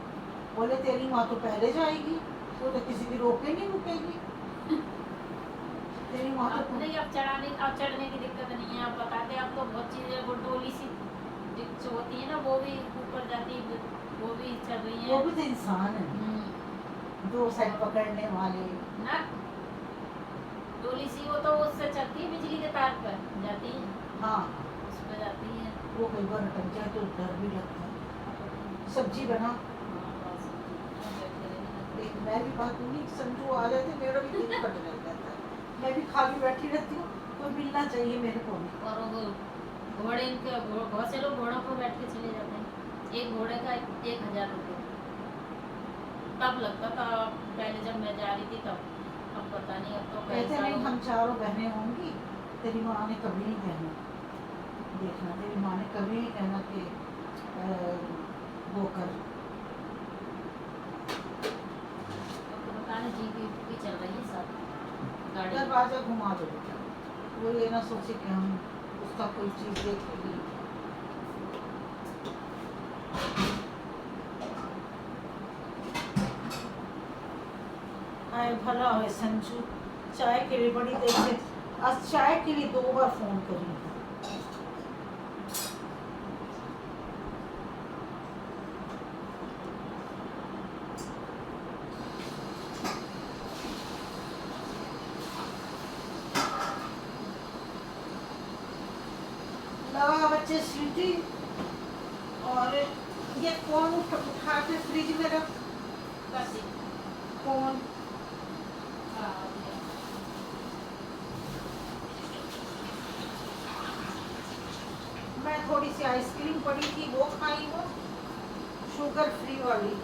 [SPEAKER 1] बोले तेरी माँ तो पहले जाएगी, वो तो किसी की रोके नहीं रुकेगी, तेरी माँ
[SPEAKER 2] अब
[SPEAKER 1] तो
[SPEAKER 2] नहीं, अब चढ़ने की दिक्कत नहीं है। अब बताते अब तो बहुत चीजें, वो डोली सी जो होती है ना, वो भी ऊपर जाती है, वो भी चल रही है।
[SPEAKER 1] वो भी तो इंसान है, 2 साइड पकड़ने वाले।
[SPEAKER 2] ना डोली सी, वो तो उससे चलती है, बिजली के तार पर जाती है,
[SPEAKER 1] हाँ
[SPEAKER 2] उस पर जाती है।
[SPEAKER 1] वो कई बार अटक जाए तो डर भी लगता है। सब्जी बना, एक मैं भी बात नहीं, संजू आ जाते मेरा भी दिल कट जाता है, मैं भी खाली बैठी रहती हूँ, तो मिलना चाहिए मेरे को भी।
[SPEAKER 2] और वो घोड़े, इनके बहुत से लोग घोड़ों पर बैठ के चले जाते हैं, एक घोड़े का 1000 रुपये तब लगता था, पहले जब मैं जा रही थी तब। अब पता नहीं, अब तो
[SPEAKER 1] कहते नहीं हम चारों बहनें होंगी, तेरी माँ ने कभी नहीं कहना, देखना तेरी माँ ने कभी नहीं कहना कि वो कर।
[SPEAKER 2] जी भी चल रही है सब गाड़ी।
[SPEAKER 1] दरवाजा घुमा दो बेटा, वो ये ना सोचे कि हम उसका कोई चीज़ देखेंगे। आए भला है संजू, चाय के लिए बड़ी देर से, आज चाय के लिए 2 बार फोन करी। लगा बच्चे सीटी, और ये फोन उठा के फ्रिज में रख,
[SPEAKER 2] कर दी।
[SPEAKER 1] फोन
[SPEAKER 2] हाँ,
[SPEAKER 1] मैं थोड़ी सी आइसक्रीम पड़ी थी वो खाई, वो शुगर फ्री वाली।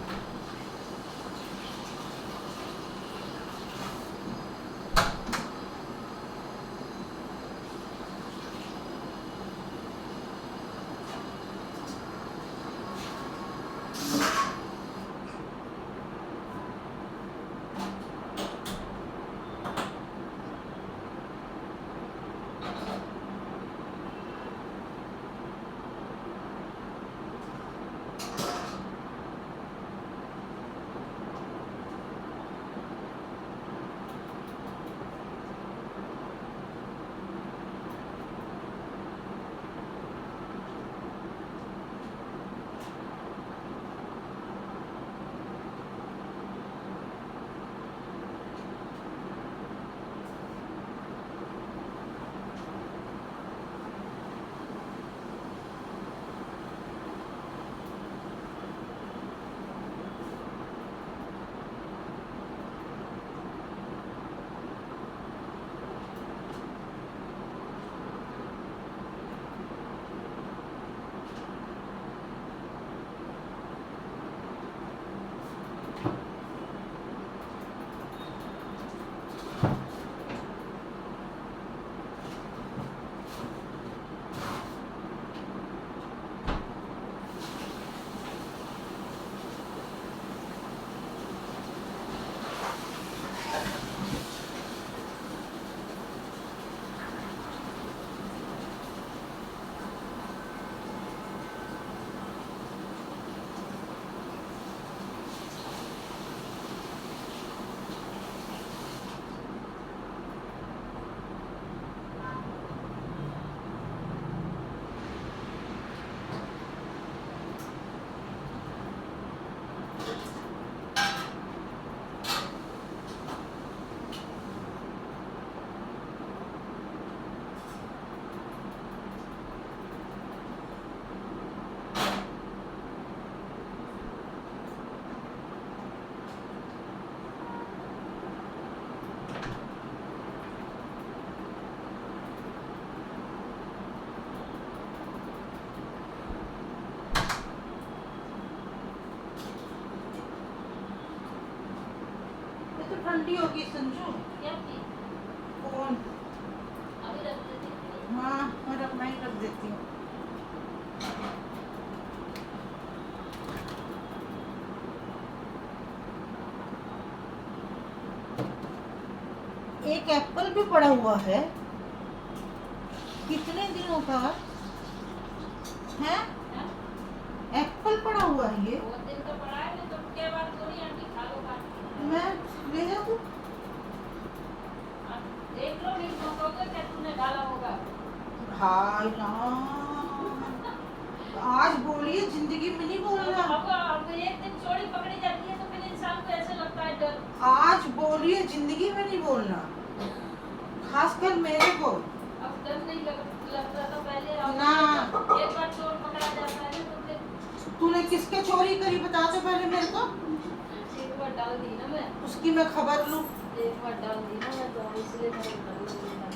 [SPEAKER 1] ठंडी होगी संजू।
[SPEAKER 2] क्या की
[SPEAKER 1] फोन।
[SPEAKER 2] अभी रख देती थी।
[SPEAKER 1] हाँ मैं ही रख देती हूँ। एक एप्पल भी पड़ा हुआ है, कितने दिनों का है?
[SPEAKER 2] हैं?
[SPEAKER 1] एप्पल पड़ा हुआ है ये।
[SPEAKER 2] वो दिन तो पड़ा है, तो क्या बात थोड़ी आंटी खा लो काट के।
[SPEAKER 1] मैं ले जा तू।
[SPEAKER 2] आप देख लो, नहीं सोचोगे क्या तूने डाला होगा।
[SPEAKER 1] हाय राम, आज बोलिए, जिंदगी में नहीं बोलना।
[SPEAKER 2] अब एक दिन चोरी पकड़ी जाती है तो फिर इंसान को ऐसे लगता है डर।
[SPEAKER 1] आज बोलिए, जिंदगी में नहीं बोलना, खासकर मेरे को।
[SPEAKER 2] अब डर नहीं लगता तो पहले अब
[SPEAKER 1] ना।
[SPEAKER 2] एक बार चोर पकड़ा जाता है तो फिर
[SPEAKER 1] तूने किसके चोरी करी बता तो पहले मेरे को,
[SPEAKER 2] एक बार डाल दी ना मैं।
[SPEAKER 1] उसकी मैं खबर लूं।
[SPEAKER 2] एक बार डाल दी ना मैं, तो इसलिए मैं डर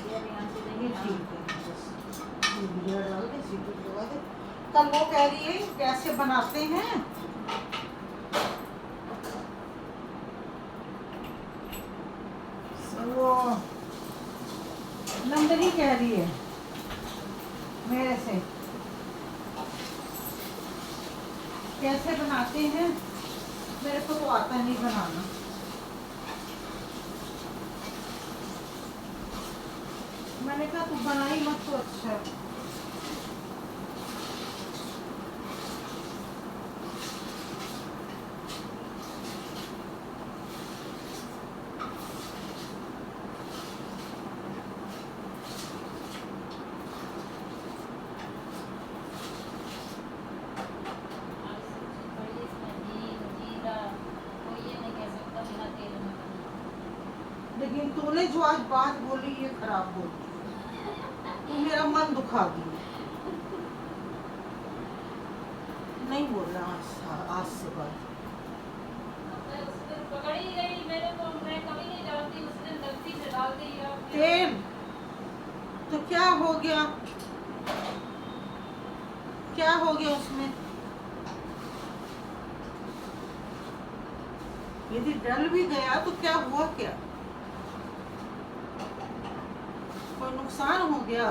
[SPEAKER 2] गया यहाँ से नहीं।
[SPEAKER 1] ठीक है, बस वीडियो डाल दे, सीक्रेट लगा दे। कल वो कह रही है कैसे बनाते हैं, वो नंदनी कह रही है मेरे से कैसे बनाते हैं, मेरे को तो आता नहीं बनाना। मैंने कहा तू बनाई मत तो अच्छा है। लेकिन तूने जो आज बात बोली ये खराब बोली, तू मेरा मन दुखा दी। नहीं बोल रहा आज से बात।
[SPEAKER 2] पकड़ी गई मेरे को, मैं कभी नहीं डालती, उस दिन गलती से डाल दी।
[SPEAKER 1] तेल तो क्या हो गया, क्या हो गया उसमें? यदि डल भी गया तो क्या हुआ, क्या कोई नुकसान हो गया?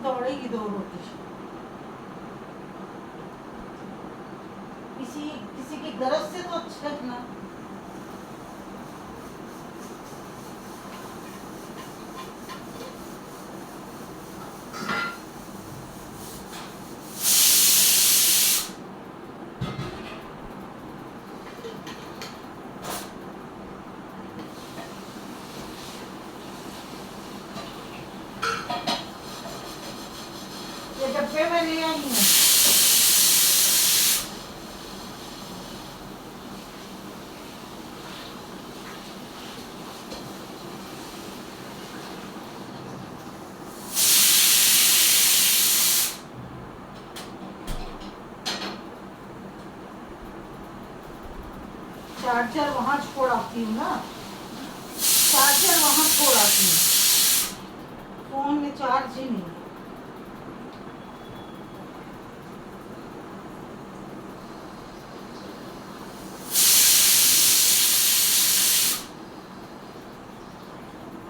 [SPEAKER 1] दौड़ेगी 2 रोटी। किसी किसी की गरज से तो अच्छा है ना। ये डब्बे में ले आई हूँ। चार्जर वहाँ छोड़ आती हूँ ना, चार्जर वहाँ छोड़ आती हूँ, फोन में चार्ज ही नहीं है।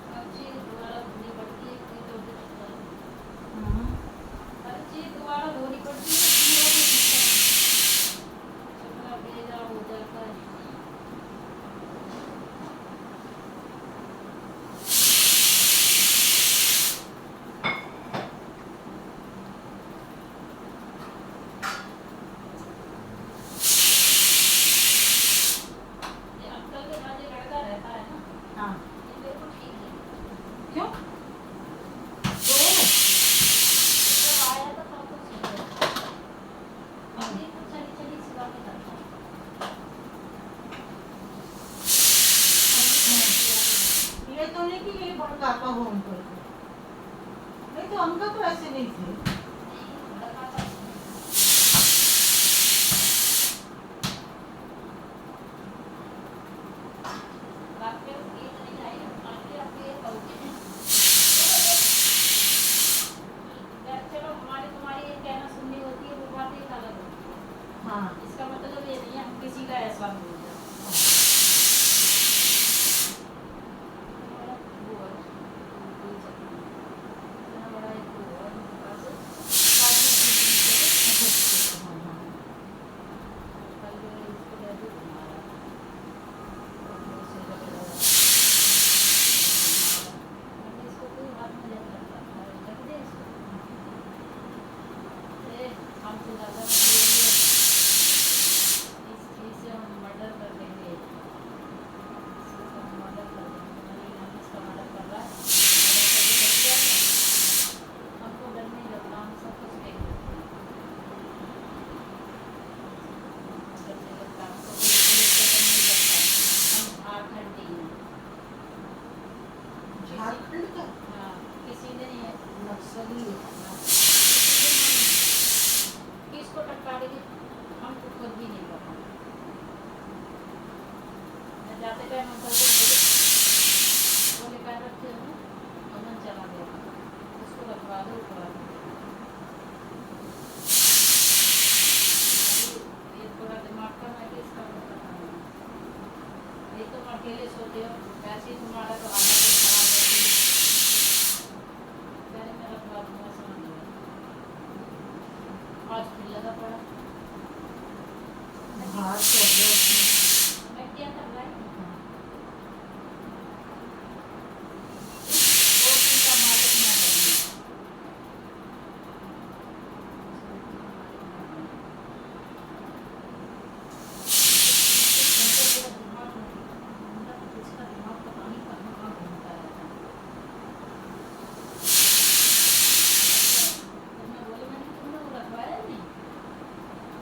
[SPEAKER 2] हर चीज दोबारा धोनी पड़ती है, कोई तो भी होता है।
[SPEAKER 1] हम्म।
[SPEAKER 2] हर चीज दोबारा धोनी पड़ती है, इसलिए वो भी दिखता है। कपड़ा भेजा हो जाता है। ये अंकल के साथ जो लड़का रहता है ना,
[SPEAKER 1] हाँ,
[SPEAKER 2] ये मेरे को ठीक है।
[SPEAKER 1] क्यों?
[SPEAKER 2] जब आया तो सब कुछ ठीक है। अभी कुछ चली चली सी बातें करता है।
[SPEAKER 1] ये तो नहीं कि ये भड़काता हो अंकल को, नहीं तो अंकल तो ऐसे नहीं थे।
[SPEAKER 2] चलो हमारी तुम्हारी ये कहना सुननी होती है, वो बात एक अलग होती है।
[SPEAKER 1] हाँ,
[SPEAKER 2] इसका मतलब ये नहीं है हम किसी का ऐसा बोल रहे हैं। वो है, कोई चक्कर नहीं। इतना बड़ा एक वो है, उनके पास बाद में अपनी चीज़ है।
[SPEAKER 1] हाँ, हाँ।
[SPEAKER 2] कल जो है इसको ले दो तुम्हारा। और उससे जब मैंने इसको कोई हाथ में नहीं लगता था, लग दे इसको। हमसे ज़्यादा इस चीज़ से हम मर्डर कर देंगे, इसको तो हम मर्डर कर देंगे। हमारी नानी इसका मर्डर कर रहा है, मर्डर करके बच जाएगा। हमको डर नहीं लगता, हम सब कुछ देख लेते हैं। डर नहीं लगता हमको, कोई पुलिस का डर नहीं लगता। हम झारखंडी हैं।
[SPEAKER 1] झारखंड का
[SPEAKER 2] हाँ, किसी ने
[SPEAKER 1] नक्सली है।
[SPEAKER 2] किसको टटकारेंगे हमको खुद भी नहीं पता। मैं जाते टाइम अंकल को बोले पैर रखे हो अमन चला गया, उसको रखवा दो थोड़ा। ये थोड़ा दिमाग का मैं कि इसका पता नहीं। ये तुम अकेले सोते हो, वैसे ही तुम्हारा तो आधा तो खराब है। पहले मैं रखवा दूंगा, समझ गया। आज फिर लगा पड़ा।
[SPEAKER 1] बाहर से एड्रेस
[SPEAKER 2] मैं क्या कर रहा है?
[SPEAKER 1] में।
[SPEAKER 2] वो उनका मालिक ना बने। इसका दिमाग नहीं, इसका दिमाग पता नहीं कहाँ घूमता रहता है। तो मैं बोली, मैंने तुमने वो रखवाया नहीं?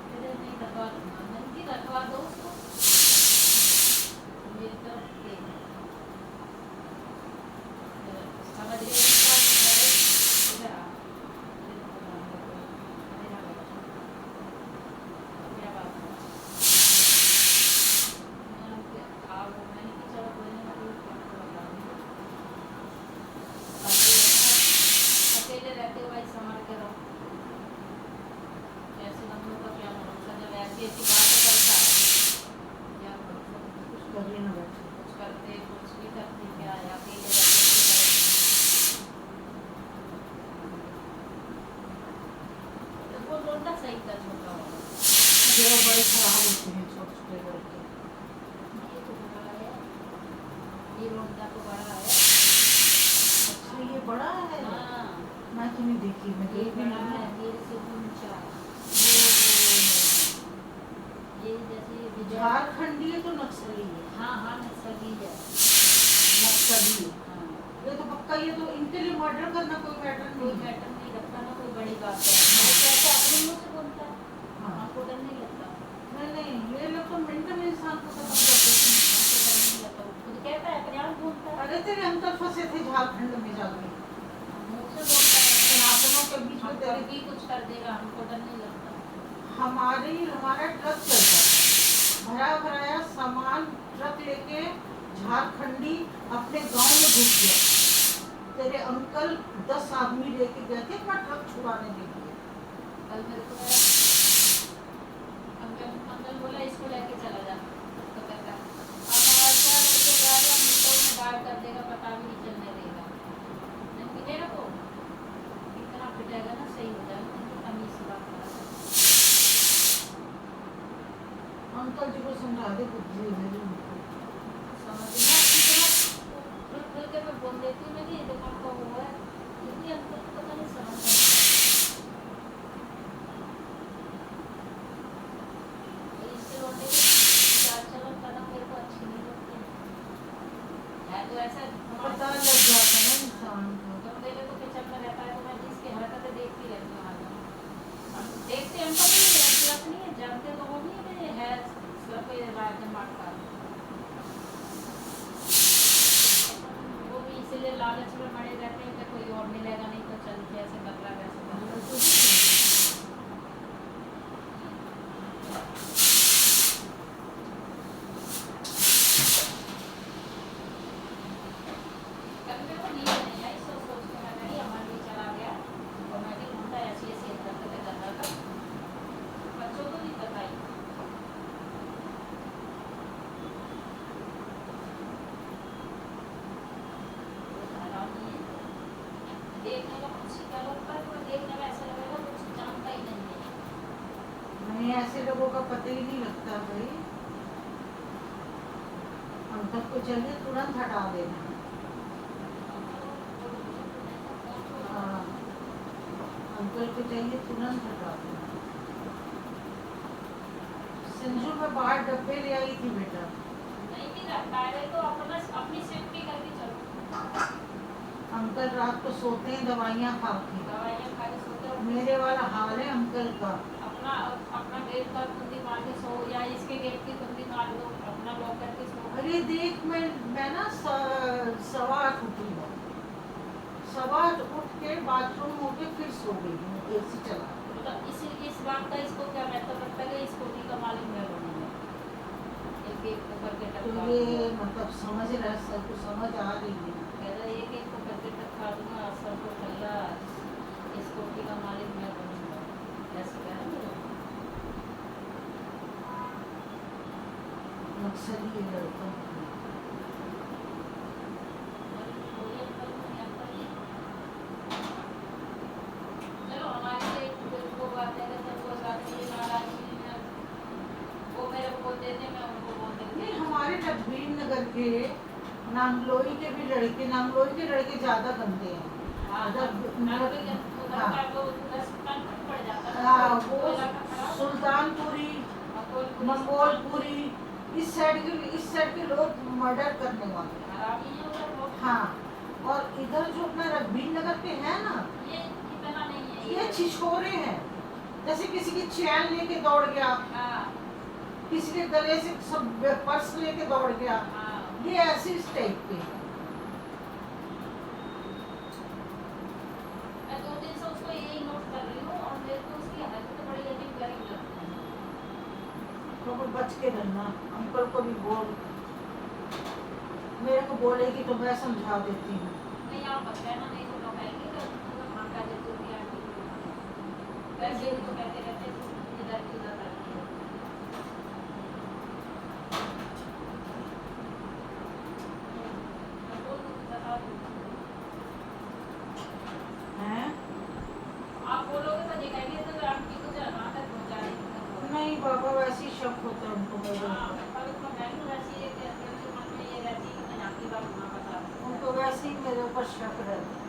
[SPEAKER 2] कहते नहीं रखवा दूंगा। मैंने कि रखवा दो उसको, मेरी तरफ देख। समझ गए इसका इधर आ। मेरा बेटा क्या बात है? मैंने कि चलो कोई नहीं, मैं आपको बता दूँगी। अकेले रहते हो भाई, संभाल के रहो। ऐसे हम लोग का क्या भरोसा, जब ऐसी ऐसी बातें करता है क्या भरोसा।
[SPEAKER 1] कुछ कर ही ना बैठे।
[SPEAKER 2] कुछ करते कुछ भी करते, क्या है अकेले रहते तो करेंगे।
[SPEAKER 1] बड़े खराब होते हैं छोटे छोटे लड़के।
[SPEAKER 2] ये तो बड़ा है, ये रोंडा तो बड़ा है।
[SPEAKER 1] अच्छा ये बड़ा है।
[SPEAKER 2] हाँ,
[SPEAKER 1] मैं तो नहीं देखी, मैं
[SPEAKER 2] ये
[SPEAKER 1] देखी
[SPEAKER 2] बड़ा
[SPEAKER 1] नहीं
[SPEAKER 2] है,
[SPEAKER 1] है।
[SPEAKER 2] मेरे से ऊंचा। ये जैसे विजय।
[SPEAKER 1] झारखंडी है तो नक्सली है।
[SPEAKER 2] हाँ हाँ, नक्सली है।
[SPEAKER 1] नक्सली है।
[SPEAKER 2] हाँ,
[SPEAKER 1] ये तो पक्का, ये तो इनके लिए मर्डर करना कोई मैटर
[SPEAKER 2] कोई
[SPEAKER 1] नहीं है।
[SPEAKER 2] मैटर नहीं लगता ना, कोई बड़ी बात है। वो कैसे अपने मुंह से बोलता है,
[SPEAKER 1] हाँ।
[SPEAKER 2] हमको डर नहीं लगता।
[SPEAKER 1] नहीं नहीं, ये लोग तो मिनट में इंसान को खत्म कर देते हैं।
[SPEAKER 2] हमको डर नहीं लगता, वो खुद कहता है, अपने आप बोलता है।
[SPEAKER 1] अरे तेरे अंकल फंसे थे झारखंड में जाके,
[SPEAKER 2] मुंह से बोलता है,
[SPEAKER 1] सनातनों के बीच में
[SPEAKER 2] हम
[SPEAKER 1] तेरे।
[SPEAKER 2] कभी कुछ कर देगा, हमको डर नहीं लगता।
[SPEAKER 1] हमारा ट्रक चलता है, भरा भराया सामान ट्रक लेके झारखंडी अपने गांव में घुस गया। तेरे अंकल 10 आदमी लेके गए थे अपना ट्रक छुड़ाने के लिए।
[SPEAKER 2] कल मेरे को अंकल बोला इसको लेके चला जा, तो कहता है अब और क्या लेके जाएगा, मुझको में गार्ड कर देगा, पता भी नहीं चलने देगा। नहीं पिटेगा तो इतना पिटेगा ना, सही हो जाएगा। उनको तमीज से बात करा कर।
[SPEAKER 1] अंकल जी को समझा दे, बुद्धि है जो उनको।
[SPEAKER 2] समझना कितना खुल के मैं बोल देती हूँ, मेरी दिमाग का हुआ है, क्योंकि अंकल को पता नहीं समझ में आता। इससे लौटे के चाल चलन करना मेरे को अच्छी नहीं लगती है। तो ऐसा
[SPEAKER 1] पता लग जाता है ना इंसान को।
[SPEAKER 2] जब मेरे को किचन में रहता है तो मैं जिसकी हरकतें देखती रहती हूँ आगे। हम देखते हैं, हमको नहीं है, गलत नहीं है, जानते तो वो नहीं है, है सब कोई राज मार का। वो भी इसीलिए लालच में पड़े रहते हैं कि कोई और मिलेगा नहीं तो चल के ऐसे कर रहा है, वैसे कर रहा है। कभी मेरे को नींद नहीं आई, सोच के मैं कही हमारे लिए चला गया और मैं भी घूमता ऐसी ऐसी हरकतें कर रहा था, बच्चों को नहीं बताई। देखने का कुछ क्या लगता है, तो देखने में ऐसा लगेगा कुछ जानता ही नहीं है।
[SPEAKER 1] नहीं, ऐसे लोगों का पता ही नहीं लगता भाई। अंकल को चाहिए तुरंत हटा देना। हाँ, अंकल को चाहिए तुरंत हटा देना। संजू में बाहर डब्बे ले आई थी बेटा।
[SPEAKER 2] नहीं भी रखता है तो अपना अपनी सेफ्टी करके चलो।
[SPEAKER 1] अंकल रात को सोते हैं दवाइयाँ खा के।
[SPEAKER 2] दवाइयाँ खा के सोते हो,
[SPEAKER 1] मेरे वाला हाल है अंकल का।
[SPEAKER 2] अपना अपना गेट का कुंडी मार के सो, या इसके गेट की कुंडी मार दो, अपना लॉक करके सो।
[SPEAKER 1] अरे देख, मैं ना 8:15 उठी हूँ। 8:15 उठ के बाथरूम हो के फिर सो गई हूँ, एसी चला के।
[SPEAKER 2] तो इस बात का इसको क्या मतलब लगता है कि इसको भी का मालिक मैं बनूंगा, एक एक को करके
[SPEAKER 1] तो
[SPEAKER 2] टक्का
[SPEAKER 1] ये मतलब समझ रहा है, सबको समझ आ रही है।
[SPEAKER 2] कह रहा है एक एक को करके टक्का दूंगा, सबको ठल्ला, इसको भी का मालिक मैं बनूंगा, ऐसे कह रहा है।
[SPEAKER 1] नक्सली है लड़का।
[SPEAKER 2] चलो हमारे लिए वो बात है कि वो साथी नाराजगी में वो मेरे को बोलते थे, मैं उनको बोल देती
[SPEAKER 1] नहीं, हमारे डब्बीन नगर के नांगलोई के भी लड़के, नांगलोई के लड़के ज्यादा गंदे हैं।
[SPEAKER 2] हाँ, पड़ जाता है
[SPEAKER 1] हाँ, वो सुल्तानपुरी, मंगोलपुरी, इस साइड के लोग मर्डर करने वाले।
[SPEAKER 2] हरामी है उधर लोग।
[SPEAKER 1] हाँ, और इधर जो अपना रघबीर नगर के हैं ना,
[SPEAKER 2] ये इतना नहीं है
[SPEAKER 1] ये छिछोरे हैं। जैसे किसी की चैन लेके दौड़ गया,
[SPEAKER 2] हाँ
[SPEAKER 1] किसी के गले से सब पर्स लेके दौड़ गया,
[SPEAKER 2] हाँ।
[SPEAKER 1] ये ऐसे इस टाइप के हैं।
[SPEAKER 2] मैं 2 दिन से उसको यही नोट कर रही हूँ और मेरे को उसकी हरकतें बड़ी अजीब गरीब लगती हैं।
[SPEAKER 1] तो बच के रहना। अंकल को भी बोल, मेरे को बोलेगी तो मैं समझा देती हूँ।
[SPEAKER 2] नहीं आप बच गए ना, नहीं तो लोग कहेंगे कि तुम मां का जो तू भी आंटी वैसे ही तो कहते रहते हैं इधर की उधर करती है। मैं बोल दूँ बता दूँ,
[SPEAKER 1] हैं?
[SPEAKER 2] आप बोलोगे तो ये कहेंगे तो आंटी को कहाँ तक पहुँचा रही है।
[SPEAKER 1] नहीं बाबा, वैसी शक रहता है।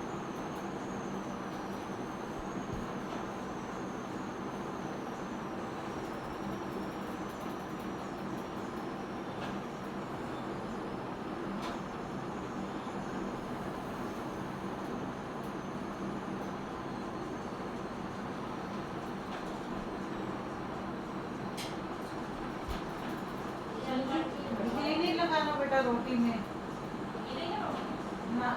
[SPEAKER 1] ये नहीं लगाना बेटा रोटी में ना,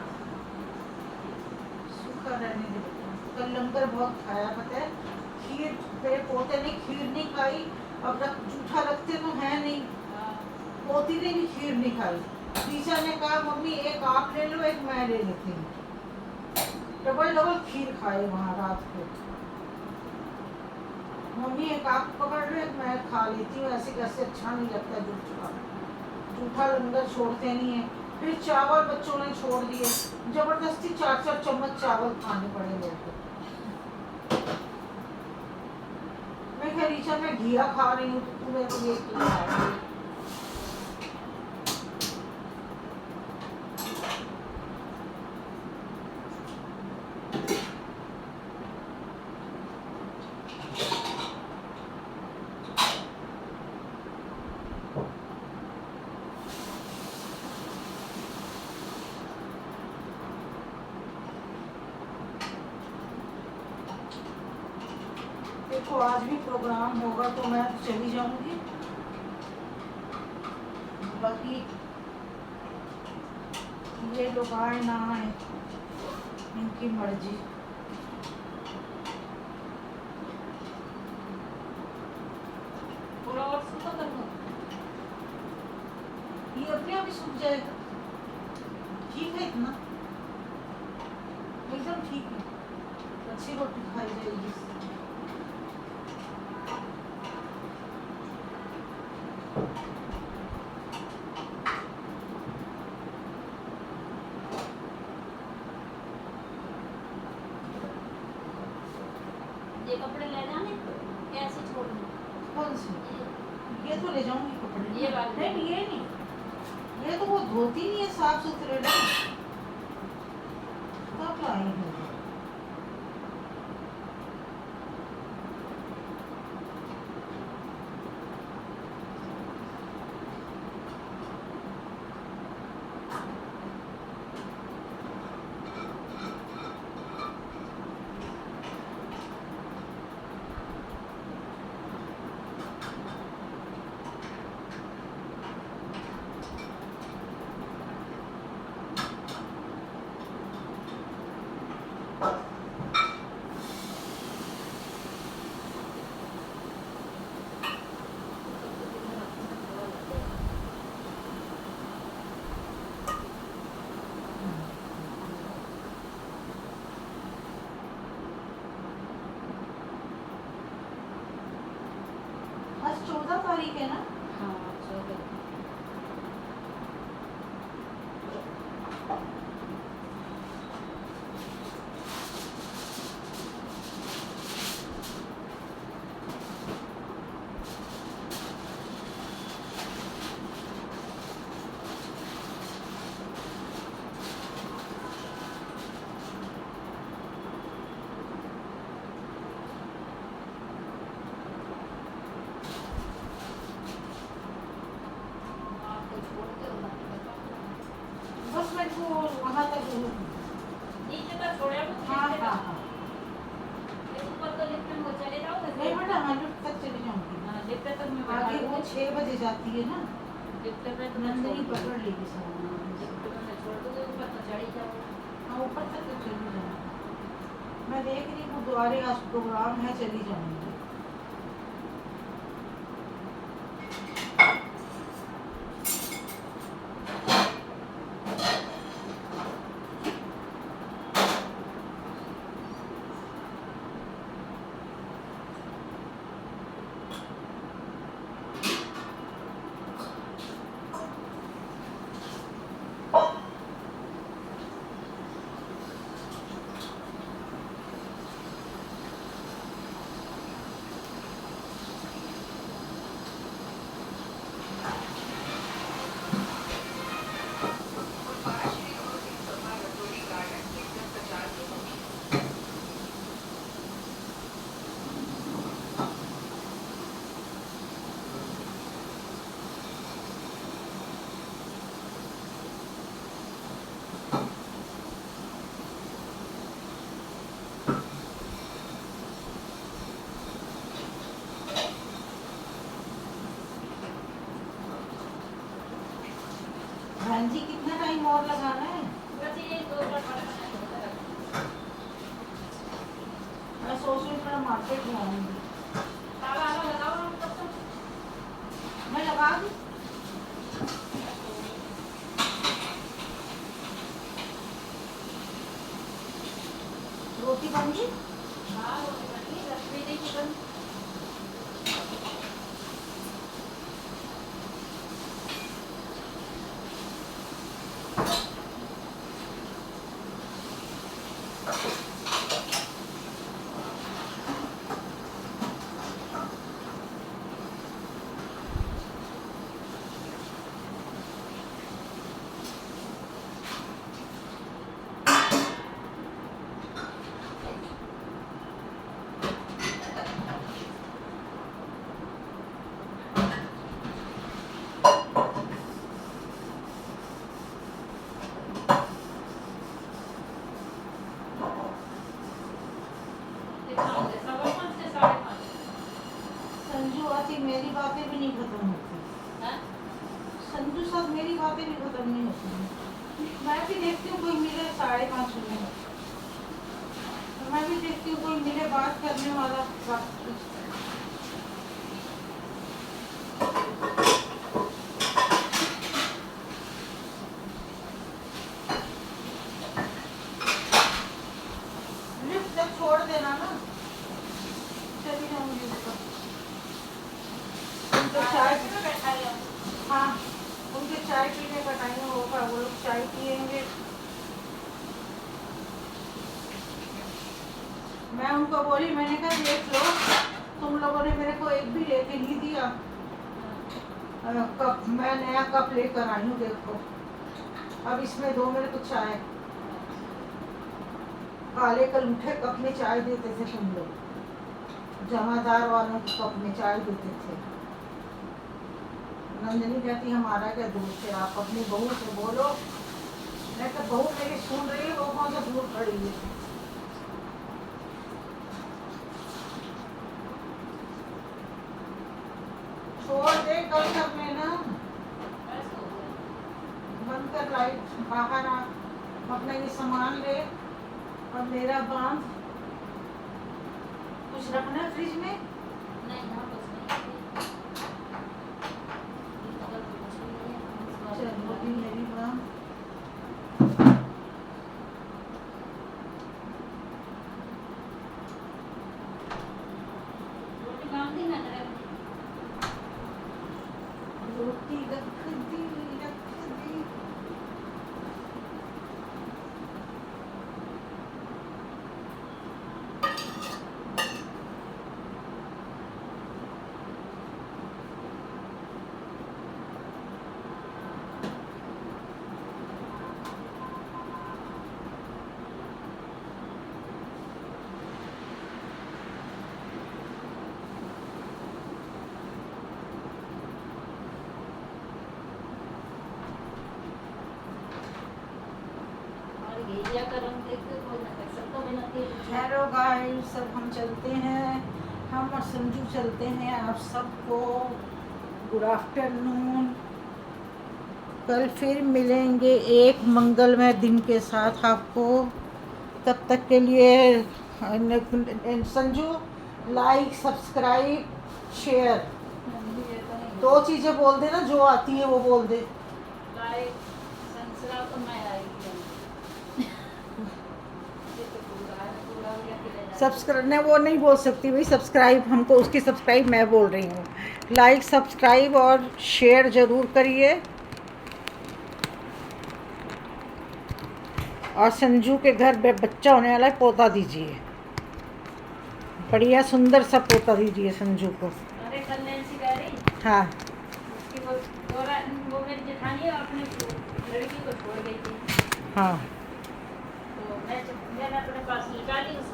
[SPEAKER 1] सूखा रहने दे बेटा। कल लंगर बहुत खाया पता है, खीर मेरे पोते ने खीर नहीं खाई। अब रख जूठा रखते तो है नहीं, पोती ने भी खीर नहीं खाई। टीचर ने कहा मम्मी एक आप ले लो एक मैं ले लेती हूँ, डबल डबल खीर खाए वहाँ रात को। मम्मी एक आप पकड़ लो एक मैं खा लेती हूँ, ऐसे कैसे अच्छा नहीं लगता जूठा, जूठा लंगर छोड़ते नहीं है। फिर चावल बच्चों ने छोड़ दिए, जबरदस्ती 4-4 चम्मच चावल खाने पड़े मेरे को। मैं कह रीचा मैं घिया खा रही हूँ तो तू मेरे को ये क्यों खा रही है? देखो आज भी प्रोग्राम होगा तो मैं चली जाऊंगी, बाकी ये लोग आए ना आए इनकी मर्जी।
[SPEAKER 2] थोड़ा और सूखा कर दो।
[SPEAKER 1] ये अपने आप ही सूख जाएगा, ठीक है इतना, एकदम ठीक है, अच्छी रोटी खाई जाएगी इससे।
[SPEAKER 2] ये कपड़े ले जाने कैसे छोड़ने?
[SPEAKER 1] कौन सी? ये तो ले जाऊंगी कपड़े।
[SPEAKER 2] ये वाले?
[SPEAKER 1] नहीं ये नहीं, ये तो वो धोती नहीं है साफ सुथरे ना, कब लाई है? आज 14 तारीख है ना?
[SPEAKER 2] हाँ चलो। आपको छोड़ते हो ना?
[SPEAKER 1] बस मेरे को वहाँ तक
[SPEAKER 2] नीचे तक छोड़े तो
[SPEAKER 1] हाँ हाँ हाँ
[SPEAKER 2] ऊपर तो लिफ्ट में वो चले जाओगे?
[SPEAKER 1] नहीं बेटा हाँ लिफ्ट तक चली जाऊंगी।
[SPEAKER 2] हाँ लिफ्ट तक मैं
[SPEAKER 1] आगे
[SPEAKER 2] बैठा
[SPEAKER 1] वो
[SPEAKER 2] दूँगी।
[SPEAKER 1] 6 बजे जाती है ना,
[SPEAKER 2] लिफ्ट में तो मैं
[SPEAKER 1] नंदिनी
[SPEAKER 2] छोड़
[SPEAKER 1] पकड़
[SPEAKER 2] दूँगी।
[SPEAKER 1] लेगी सामान।
[SPEAKER 2] लिफ्ट में मैं छोड़ दूँगी, ऊपर तो चढ़ ही जाओगे।
[SPEAKER 1] हाँ ऊपर तक तो चली जाऊंगी। मैं देख रही हूँ गुरुद्वारे आज प्रोग्राम है, चली जाऊंगी। जी कितना टाइम और लगाना है?
[SPEAKER 2] बस ये 2 बार बड़ा
[SPEAKER 1] मैं सोच रही हूँ थोड़ा मार्केट में आऊँगी।
[SPEAKER 2] ताला वाला लगाओ ना तब तक।
[SPEAKER 1] मैं लगा दूँ? रोटी बन गई?
[SPEAKER 2] हाँ रोटी बन गई, 10 बजे की बन। कितना हो गया? 5:15 से 5:30।
[SPEAKER 1] संजू आती मेरी बातें भी नहीं खत्म होती।
[SPEAKER 2] हैं?
[SPEAKER 1] संजू साथ मेरी बातें भी खत्म नहीं होती। मैं भी देखती हूँ कोई मिले 5:30 में। मैं भी देखती हूँ कोई मिले बात करने वाला। लिफ्ट जब छोड़ देना ना, चली जाऊंगी ऊपर। उनके चाय
[SPEAKER 2] में बैठा है।
[SPEAKER 1] हाँ, उनके चाय पीने का टाइम होगा, वो लोग चाय पियेंगे। मैं उनको बोली, मैंने कहा देख लो, तुम लोगों ने मेरे को एक भी लेके नहीं दिया। कप, मैं नया कप लेकर आई हूँ, देखो। अब इसमें दो मेरे को चाय। काले कलूठे कप में चाय देते थे तुम लोग, जमादार वालों के कप में चाय देते थे। नंदिनी कहती हमारा क्या दोस्त है, आप अपनी बहू से बोलो। मैं तो बहू मेरी सुन रही है, वो कौन सा दूर खड़ी है। छोड़ दे, कल कर लेना।
[SPEAKER 2] बस हो गया।
[SPEAKER 1] बंद कर लाइट, बाहर आ, अपना ये सामान ले और मेरा बांध। कुछ रखना है फ्रिज में?
[SPEAKER 2] नहीं ना कुछ नहीं। ये तो कल कुछ भी नहीं है, हम इस बार
[SPEAKER 1] चलो अभी मेरी बांध।
[SPEAKER 2] रोटी बांध दी ना रख दी।
[SPEAKER 1] रोटी रख दी, रख दी।
[SPEAKER 2] और घेरिया का रंग देख के कोई ना कर सकता बिना तेल के।
[SPEAKER 1] हेलो गाइस, सब हम चलते हैं, हम और संजू चलते हैं। आप सबको गुड आफ्टरनून। कल फिर मिलेंगे एक मंगलमय दिन के साथ आपको। तब तक के लिए संजू लाइक, सब्सक्राइब, शेयर,
[SPEAKER 2] ये तो नहीं।
[SPEAKER 1] 2 चीज़ें बोल दे ना, जो आती है वो बोल दे।
[SPEAKER 2] लाइक संसरा तो मैं आएगी। ये तो पूरा हो गया कि
[SPEAKER 1] सब्सक्राइब नहीं, वो नहीं बोल सकती भाई। सब्सक्राइब हमको, उसकी सब्सक्राइब मैं बोल रही हूँ। लाइक, सब्सक्राइब और शेयर ज़रूर करिए। और संजू के घर बच्चा होने वाला है, पोता दीजिए। बढ़िया सुंदर सा पोता दीजिए संजू को।
[SPEAKER 2] अरे कल नैन्सी कह रही
[SPEAKER 1] हाँ,
[SPEAKER 2] उसकी वो मेरी जेठानी है, अपने लड़की को छोड़ गई थी।
[SPEAKER 1] हाँ,
[SPEAKER 2] तो मैंने अपने पास निकाली उसको।